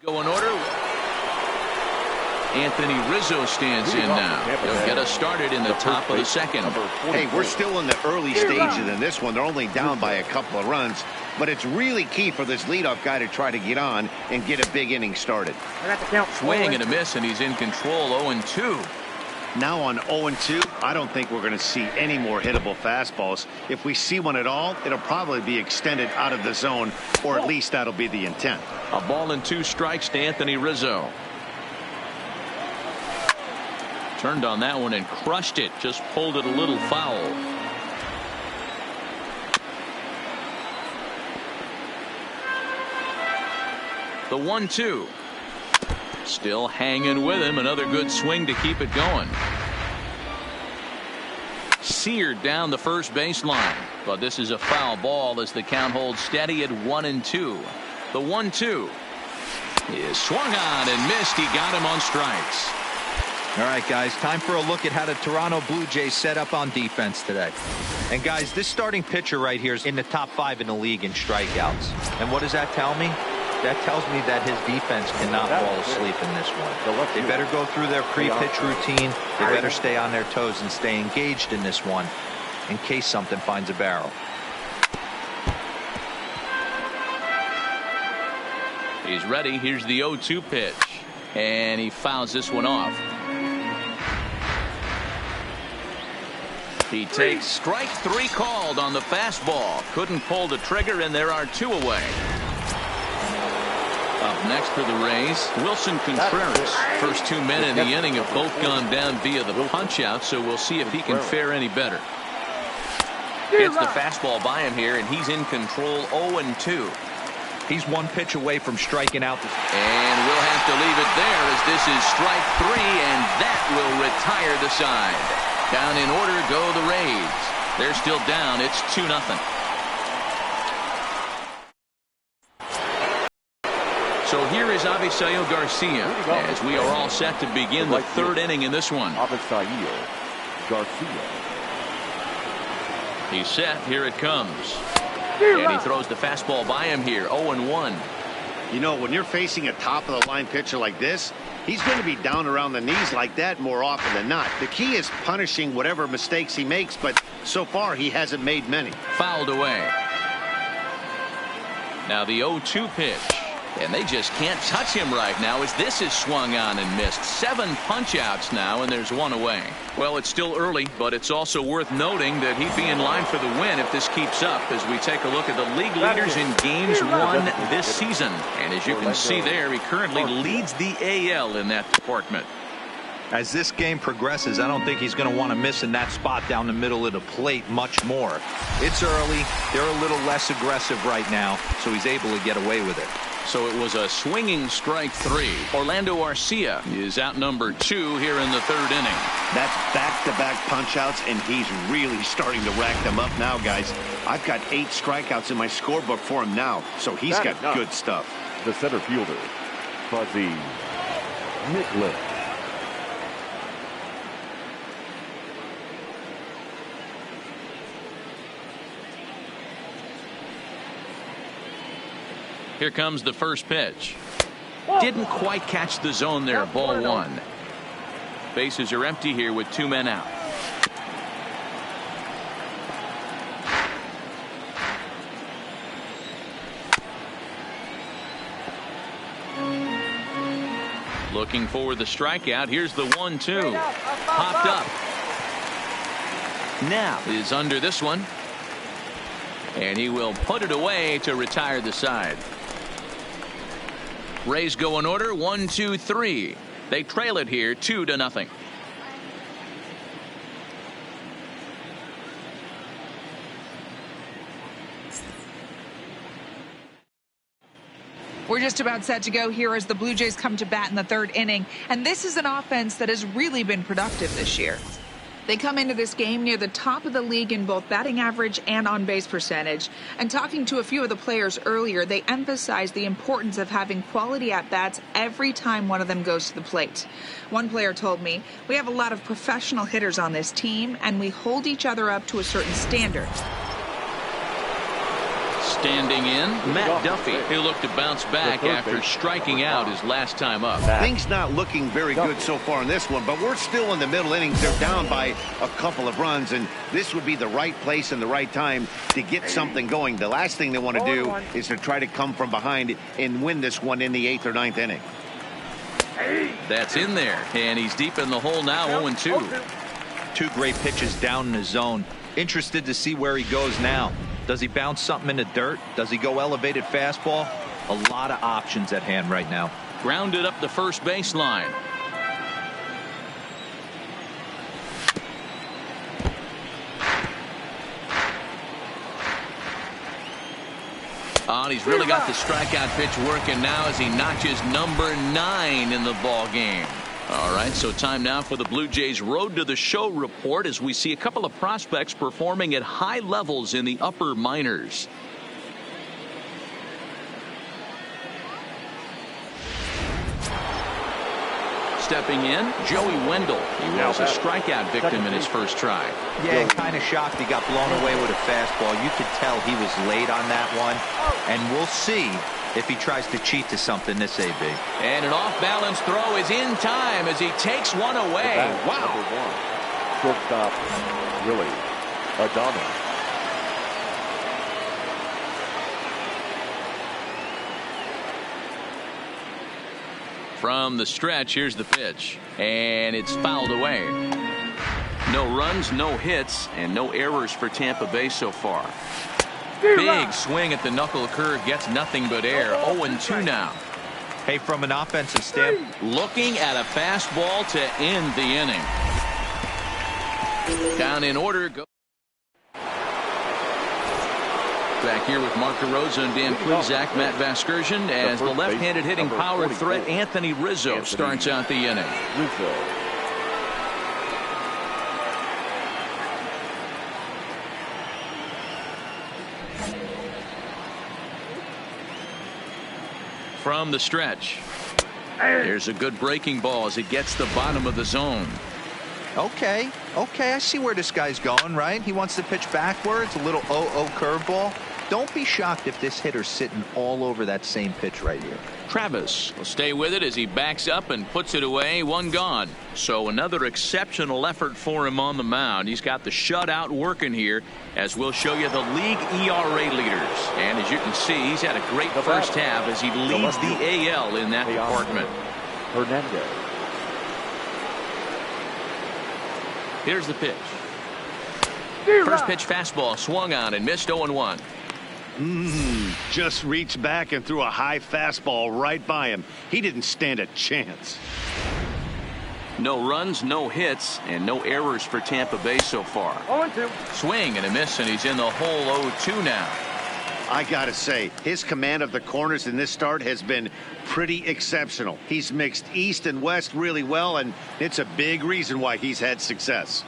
Go in order. Anthony Rizzo stands in now. He'll get us started in the top of the second. Hey, we're still in the early stages in this one. They're only down by a couple of runs, but it's really key for this leadoff guy to try to get on and get a big inning started. Swing and a miss, and he's in control, 0-2. Now on 0-2, I don't think we're going to see any more hittable fastballs. If we see one at all, it'll probably be extended out of the zone, or at least that'll be the intent. A ball and 2 strikes to Anthony Rizzo. Turned on that one and crushed it. Just pulled it a little foul. The 1-2. Still hanging with him. Another good swing to keep it going. Seared down the first baseline. But this is a foul ball as the count holds steady at 1-2. The 1-2 is swung on and missed. He got him on strikes. All right, guys, time for a look at how the Toronto Blue Jays set up on defense today. And, guys, this starting pitcher right here is in the top 5 in the league in strikeouts. And what does that tell me? That tells me that his defense cannot fall asleep in this one. They better go through their pre-pitch routine. They better stay on their toes and stay engaged in this one in case something finds a barrel. He's ready. Here's the 0-2 pitch. And he fouls this one off. He takes strike 3 called on the fastball. Couldn't pull the trigger, and there are 2 away. Up next for the Rays. Wilson Contreras. First 2 men in the inning have both gone down via the punch out, so we'll see if he can fare any better. Gets the fastball by him here, and he's in control. 0-2. He's one pitch away from striking out. And we'll have to leave it there as this is strike 3, and that will retire the side. Down in order go the Rays. They're still down. It's 2-0. So here is Avisail Garcia as we are all set to begin the third inning in this one. Avisail Garcia. He's set. Here it comes. And he throws the fastball by him here. 0-1. You know, when you're facing a top-of-the-line pitcher like this, he's going to be down around the knees like that more often than not. The key is punishing whatever mistakes he makes, but so far he hasn't made many. Fouled away. Now the 0-2 pitch. And they just can't touch him right now as this is swung on and missed. 7 punch outs now, and there's 1 away. Well, it's still early, but it's also worth noting that he'd be in line for the win if this keeps up as we take a look at the league leaders in games won this season. And as you can see there, he currently leads the AL in that department. As this game progresses, I don't think he's going to want to miss in that spot down the middle of the plate much more. It's early. They're a little less aggressive right now, so he's able to get away with it. So it was a swinging strike 3. Orlando Arcia is out number 2 here in the third inning. That's back-to-back punch-outs, and he's really starting to rack them up now, guys. I've got 8 strikeouts in my scorebook for him now, so he's got good stuff. The center fielder, Fuzzy Nicholas. Here comes the first pitch. Didn't quite catch the zone there. Ball 1. Bases are empty here with 2 men out. Looking for the strikeout. Here's the 1-2. Popped up. Now is under this one. And he will put it away to retire the side. Rays go in order. 1, 2, 3. They trail it here 2-0. We're just about set to go here as the Blue Jays come to bat in the third inning. And this is an offense that has really been productive this year. They come into this game near the top of the league in both batting average and on-base percentage. And talking to a few of the players earlier, they emphasized the importance of having quality at-bats every time one of them goes to the plate. One player told me, "We have a lot of professional hitters on this team, and we hold each other up to a certain standard." Standing in, Matt Duffy. He'll look to bounce back after striking out his last time up. Things not looking very good so far in this one, but we're still in the middle innings. They're down by a couple of runs, and this would be the right place and the right time to get something going. The last thing they want to do is to try to come from behind and win this one in the 8th or 9th inning. That's in there, and he's deep in the hole now. 0-2. 2 great pitches down in the zone. Interested to see where he goes now. Does he bounce something in the dirt? Does he go elevated fastball? A lot of options at hand right now. Grounded up the first baseline. Oh, and he's really got the strikeout pitch working now as he notches number 9 in the ball game. All right, so time now for the Blue Jays Road to the Show report as we see a couple of prospects performing at high levels in the upper minors. Stepping in, Joey Wendell. He was a strikeout victim in his first try. Yeah, kind of shocked he got blown away with a fastball. You could tell he was late on that one, and we'll see if he tries to cheat to something this AB. And an off-balance throw is in time as he takes one away. Wow. Shortstop, Willie Adames. From the stretch, here's the pitch. And it's fouled away. No runs, no hits, and no errors for Tampa Bay so far. Big swing at the knuckle curve, gets nothing but air. 0-2 now. Hey, from an offensive standpoint, looking at a fastball to end the inning. Down in order. Back here with Mark DeRosa and Dan Plesac, Matt Vasgersian, as the left-handed hitting power threat Anthony Rizzo starts out the inning. From the stretch. Here's a good breaking ball as it gets the bottom of the zone. Okay, I see where this guy's going, right? He wants to pitch backwards, a little 0-0 curveball. Don't be shocked if this hitter's sitting all over that same pitch right here. Travis will stay with it as he backs up and puts it away. One gone. So another exceptional effort for him on the mound. He's got the shutout working here, as we'll show you the league ERA leaders. And as you can see, he's had a great first half as he leads the AL in that department. Hernandez. Here's the pitch. First pitch fastball swung on and missed. 0-1. Just reached back and threw a high fastball right by him. He didn't stand a chance. No runs, no hits, and no errors for Tampa Bay so far. 0-2. Swing and a miss, and he's in the hole. 0-2 now. I gotta say, his command of the corners in this start has been pretty exceptional. He's mixed east and west really well, and it's a big reason why he's had success.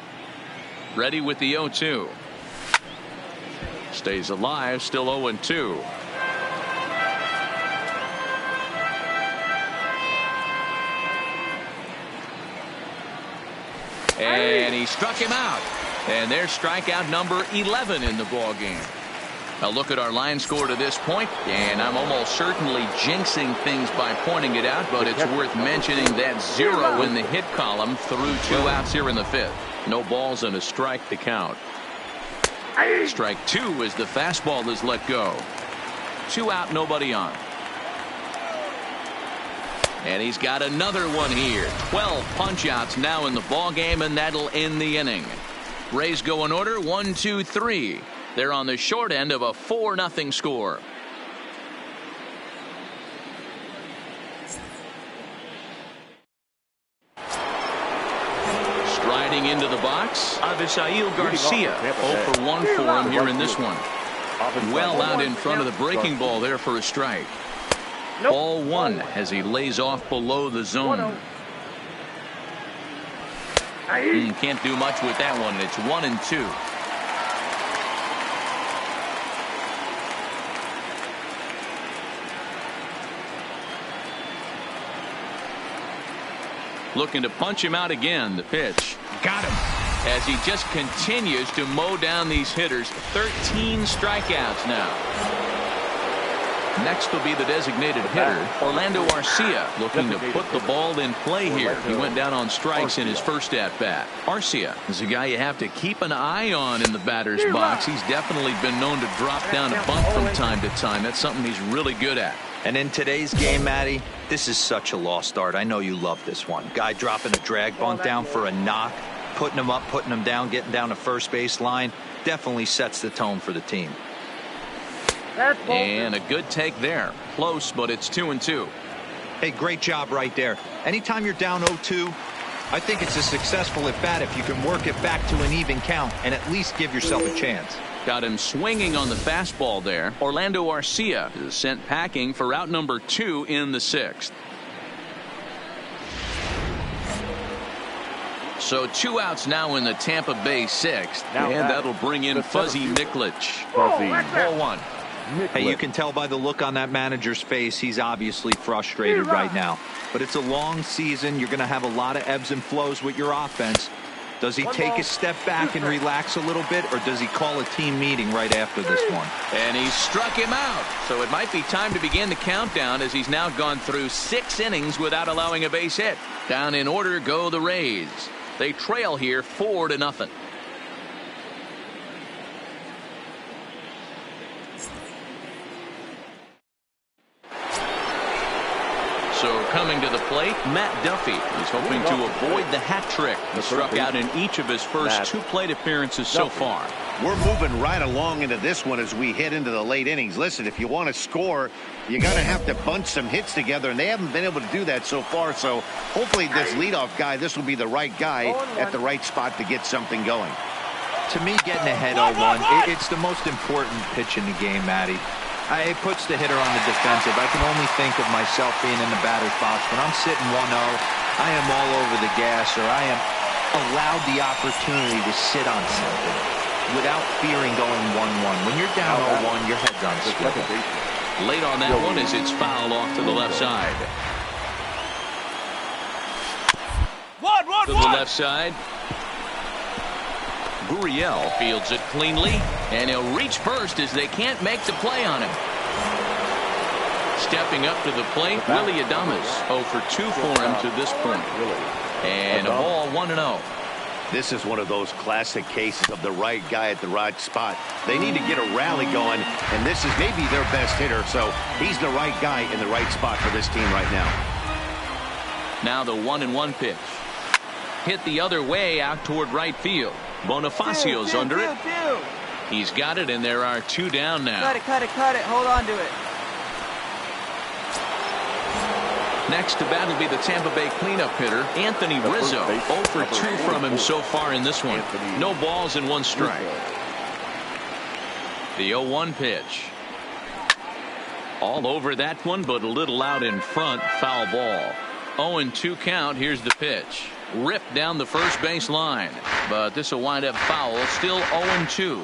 Ready with the 0-2. Stays alive, still 0-2. And he struck him out. And there's strikeout number 11 in the ball game. A look at our line score to this point, and I'm almost certainly jinxing things by pointing it out, but it's worth mentioning that 0 in the hit column through 2 outs here in the 5th. No balls and a strike to count. Strike 2 as the fastball is let go. 2 out, nobody on. And he's got another one here. 12 punch outs now in the ball game, and that'll end the inning. Rays go in order 1, 2, 3. They're on the short end of a 4-0 score. Striding into the box, Avisail Garcia. 0 for 1 for him here in this one. Well out in front of the breaking ball there for a strike. Ball 1 as he lays off below the zone. Can't do much with that one. It's 1-2. Looking to punch him out again. The pitch. Got him. As he just continues to mow down these hitters. 13 strikeouts now. Next will be the designated hitter, Orlando Arcia, looking to put the ball in play here. He went down on strikes in his first at-bat. Arcia is a guy you have to keep an eye on in the batter's box. He's definitely been known to drop down a bunt from time to time. That's something he's really good at. And in today's game, Matty, this is such a lost art. I know you love this one. Guy dropping a drag bunt down for a knock, putting him up, putting him down, getting down to first base line. Definitely sets the tone for the team. And a good take there. Close, but it's 2-2. Hey, great job right there. Anytime you're down 0-2, I think it's a successful at bat if you can work it back to an even count and at least give yourself a chance. Got him swinging on the fastball there. Orlando Arcia is sent packing for out number 2 in the 6th. So 2 outs now in the Tampa Bay 6th. And that'll bring in Fuzzy Niklich. Ball 1. Hey, you can tell by the look on that manager's face, he's obviously frustrated right now. But it's a long season. You're going to have a lot of ebbs and flows with your offense. Does he take a step back and relax a little bit, or does he call a team meeting right after this one? And he struck him out. So it might be time to begin the countdown, as he's now gone through 6 innings without allowing a base hit. Down in order go the Rays. They trail here 4-0. So coming to the plate, Matt Duffy. He's hoping to avoid the hat trick. He struck out in each of his first 2 plate appearances so far. We're moving right along into this one as we head into the late innings. Listen, if you want to score, you're going to have to bunch some hits together, and they haven't been able to do that so far. So hopefully this leadoff guy, this will be the right guy at the right spot to get something going. To me, getting ahead 0-1, it's the most important pitch in the game, Matty. It puts the hitter on the defensive. I can only think of myself being in the batter's box. When I'm sitting 1-0, I am all over the gas, or I am allowed the opportunity to sit on something without fearing going 1-1. When you're down 0-1, your head's on swivel. Late on that one as it's fouled off to the left side. To the left side. Gurriel fields it cleanly, and he'll reach first as they can't make the play on him. Stepping up to the plate, Willie Adames. 0 for 2 for him to this point. And a ball 1-0. This is one of those classic cases of the right guy at the right spot. They need to get a rally going, and this is maybe their best hitter, so he's the right guy in the right spot for this team right now. Now the 1-1 pitch. Hit the other way out toward right field. Bonifacio's under it. He's got it, and there are 2 down now. Cut it. Hold on to it. Next to bat will be the Tampa Bay cleanup hitter, Anthony Rizzo. 0 for 2 from him so far in this one. No balls and 1 strike. The 0-1 pitch. All over that one, but a little out in front. Foul ball. 0-2 count. Here's the pitch. Ripped down the first base line, but this will wind up foul. Still 0-2.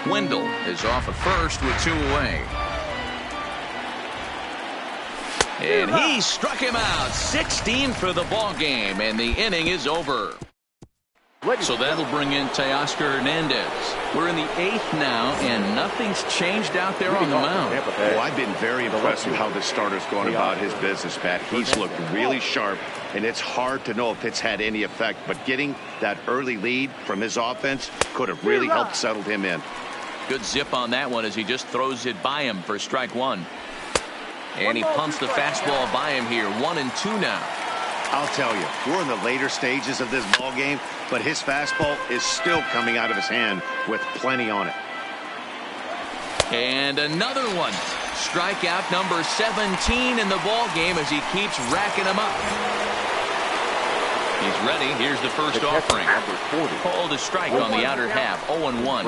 Wendell is off at first with 2 away. And he struck him out. 16 for the ball game, and the inning is over. So that'll bring in Teoscar Hernandez. We're in the 8th now, and nothing's changed out there on the mound. Oh, I've been very impressed with how this starter's going about his business, Pat. He's looked really sharp, and it's hard to know if it's had any effect. But getting that early lead from his offense could have really helped settle him in. Good zip on that one as he just throws it by him for strike 1. And he pumps the fastball by him here. 1-2 now. I'll tell you, we're in the later stages of this ball game, but his fastball is still coming out of his hand with plenty on it. And another one. Strikeout number 17 in the ball game as he keeps racking them up. He's ready. Here's the first offering. Called a strike on the outer half. 0-1.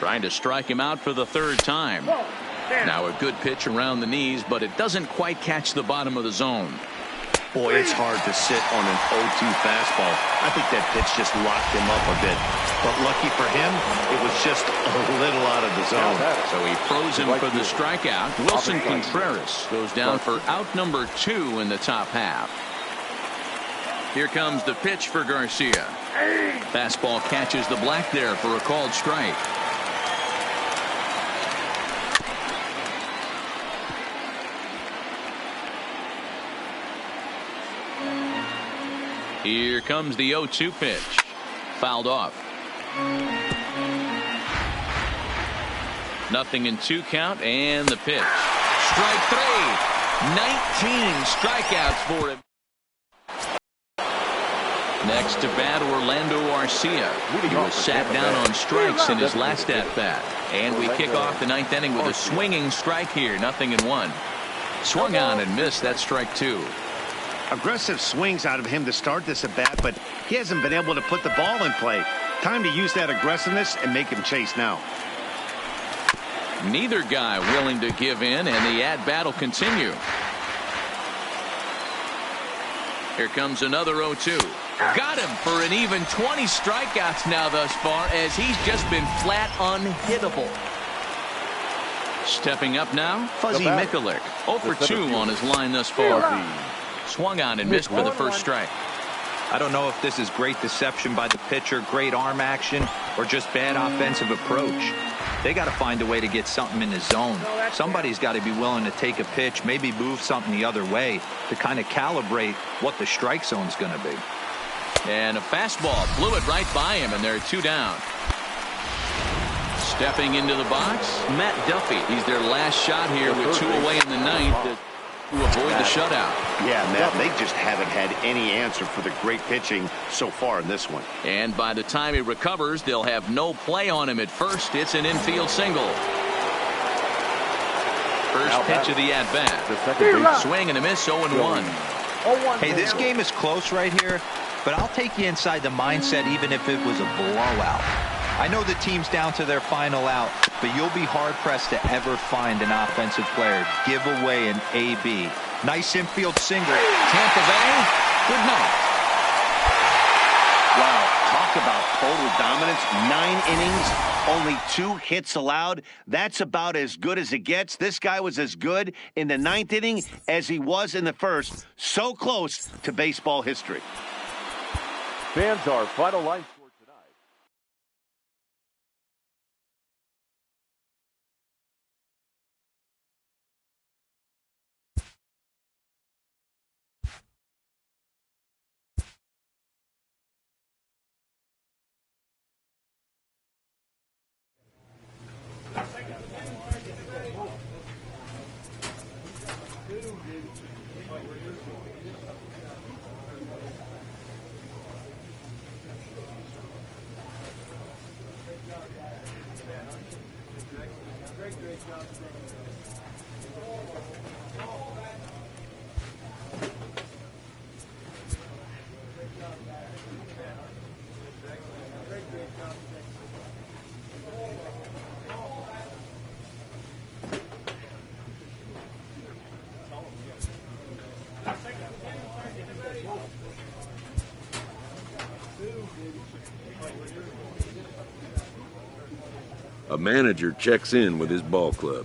Trying to strike him out for the 3rd time. Now a good pitch around the knees, but it doesn't quite catch the bottom of the zone. Boy, it's hard to sit on an 0-2 fastball. I think that pitch just locked him up a bit. But lucky for him, it was just a little out of the zone. So he froze him for the strikeout. Wilson Contreras goes down for out number 2 in the top half. Here comes the pitch for Garcia. Fastball catches the black there for a called strike. Here comes the 0-2 pitch. Fouled off. 0-2 count, and the pitch. Strike 3. 19 strikeouts for him. Next to bat, Orlando Arcia. He was sat down on strikes in his last at-bat. And we kick off the 9th inning with a swinging strike here. 0-1. Swung on and missed. That's strike 2. Aggressive swings out of him to start this at bat, but he hasn't been able to put the ball in play. Time to use that aggressiveness and make him chase now. Neither guy willing to give in, and the at-bat will continue. Here comes another 0-2. Got him for an even 20 strikeouts now thus far, as he's just been flat unhittable. Stepping up now, Fuzzy Mikulik. 0 for 2 on his line thus far. Swung on and missed for the first strike. I don't know if this is great deception by the pitcher, great arm action, or just bad offensive approach. They got to find a way to get something in the zone. Somebody's got to be willing to take a pitch, maybe move something the other way to kind of calibrate what the strike zone's going to be. And a fastball blew it right by him, and they're 2 down. Stepping into the box, Matt Duffy. He's their last shot here with 2 away in the 9th to avoid the shutout. Yeah, Matt, they just haven't had any answer for the great pitching so far in this one. And by the time he recovers, they'll have no play on him at first. It's an infield single. First pitch of the at-bat. Swing and a miss, 0-1. Hey, this game is close right here, but I'll take you inside the mindset even if it was a blowout. I know the team's down to their final out, but you'll be hard-pressed to ever find an offensive player give away an AB. Nice infield single. Tampa Bay, good night. Wow, talk about total dominance. 9 innings, only 2 hits allowed. That's about as good as it gets. This guy was as good in the 9th inning as he was in the 1st. So close to baseball history. Fans, our final line. A manager checks in with his ball club.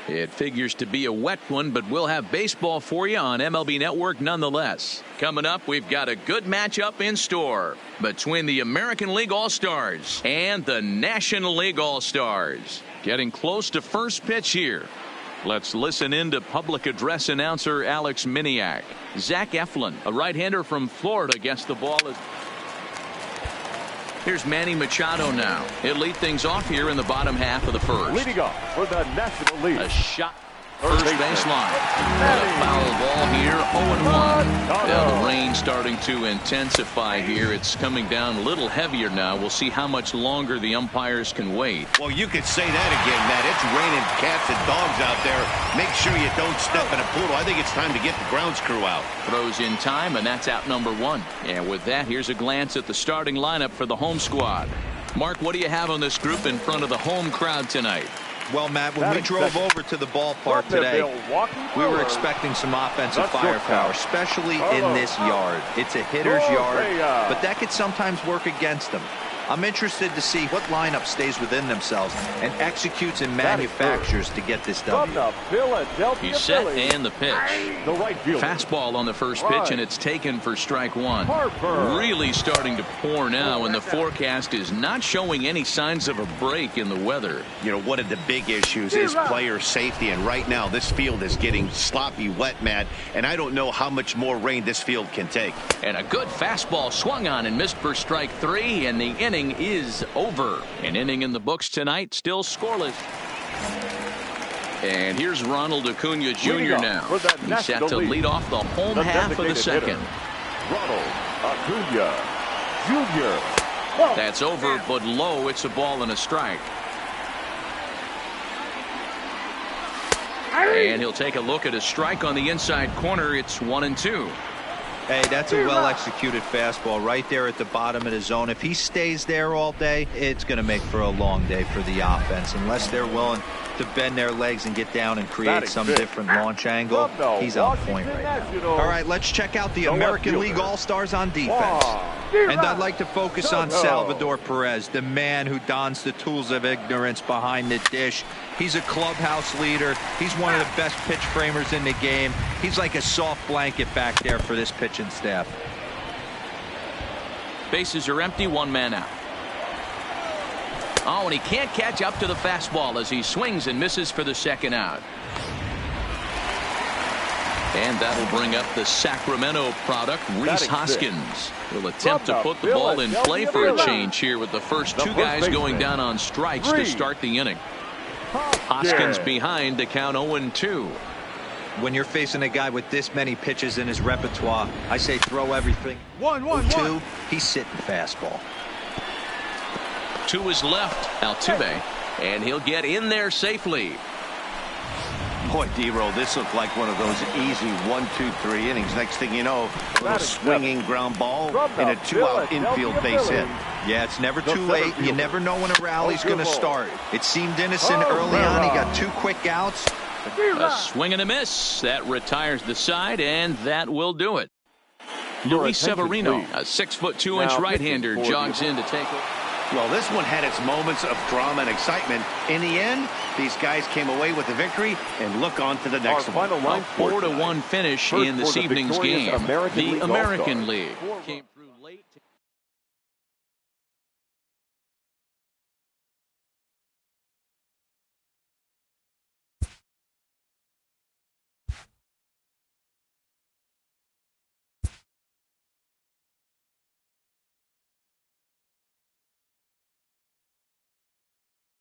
It figures to be a wet one, but we'll have baseball for you on MLB Network nonetheless. Coming up, we've got a good matchup in store between the American League All-Stars and the National League All-Stars. Getting close to first pitch here. Let's listen in to public address announcer Alex Miniak. Zach Eflin, a right-hander from Florida, gets the ball. Here's Manny Machado now. He'll lead things off here in the bottom half of the first. Leading off for the National League. A shot. First baseline. And a foul ball here, 0-1. Now the rain starting to intensify here. It's coming down a little heavier now. We'll see how much longer the umpires can wait. Well, you could say that again, Matt. It's raining cats and dogs out there. Make sure you don't step in a poodle. I think it's time to get the grounds crew out. Throws in time, and that's out number 1. And with that, here's a glance at the starting lineup for the home squad. Mark, what do you have on this group in front of the home crowd tonight? Well, Matt, when we drove over to the ballpark today, we were expecting some offensive firepower, especially in this yard. It's a hitter's yard, but that could sometimes work against them. I'm interested to see what lineup stays within themselves and executes and manufactures to get this W. He's set and the pitch. Fastball on the first pitch, and it's taken for strike one. Really starting to pour now, and the forecast is not showing any signs of a break in the weather. You know, one of the big issues is player safety, and right now this field is getting sloppy wet, Matt, and I don't know how much more rain this field can take. And a good fastball swung on and missed for strike three, and the inning is over. An inning in the books tonight, still scoreless. And here's Ronald Acuna Jr. now. He's set to lead off the home half of the second. Ronald Acuna Jr. That's over, but low. It's a ball and a strike. And he'll take a look at a strike on the inside corner. It's 1-2. Hey, that's a well-executed fastball right there at the bottom of the zone. If he stays there all day, it's going to make for a long day for the offense. Unless they're willing to bend their legs and get down and create some different launch angle, he's on point right now. All right, let's check out the American League All-Stars on defense. And I'd like to focus on Salvador Perez, the man who dons the tools of ignorance behind the dish. He's a clubhouse leader. He's one of the best pitch framers in the game. He's like a soft blanket back there for this pitching staff. Bases are empty, one man out. Oh, and he can't catch up to the fastball as he swings and misses for the second out. And that'll bring up the Sacramento product, Rhys Hoskins. Will attempt to put the ball in play for a change here with the first two guys going down on strikes to start the inning. Hoskins behind to count 0-2. When you're facing a guy with this many pitches in his repertoire, I say throw everything. 1-2. He's sitting fastball. To his left, Altuve, and he'll get in there safely. Boy, D-Roll, this looked like one of those easy 1-2-3 innings. Next thing you know, a little swinging ground ball and a two-out infield base hit. Yeah, it's never too late. You never know when a rally's going to start. It seemed innocent early on. He got two quick outs. A swing and a miss. That retires the side, and that will do it. Luis Severino, a 6'2" right-hander, jogs in to take it. Well, this one had its moments of drama and excitement. In the end, these guys came away with the victory and look on to the next one. A 4-1 finish in this evening's game. The American League.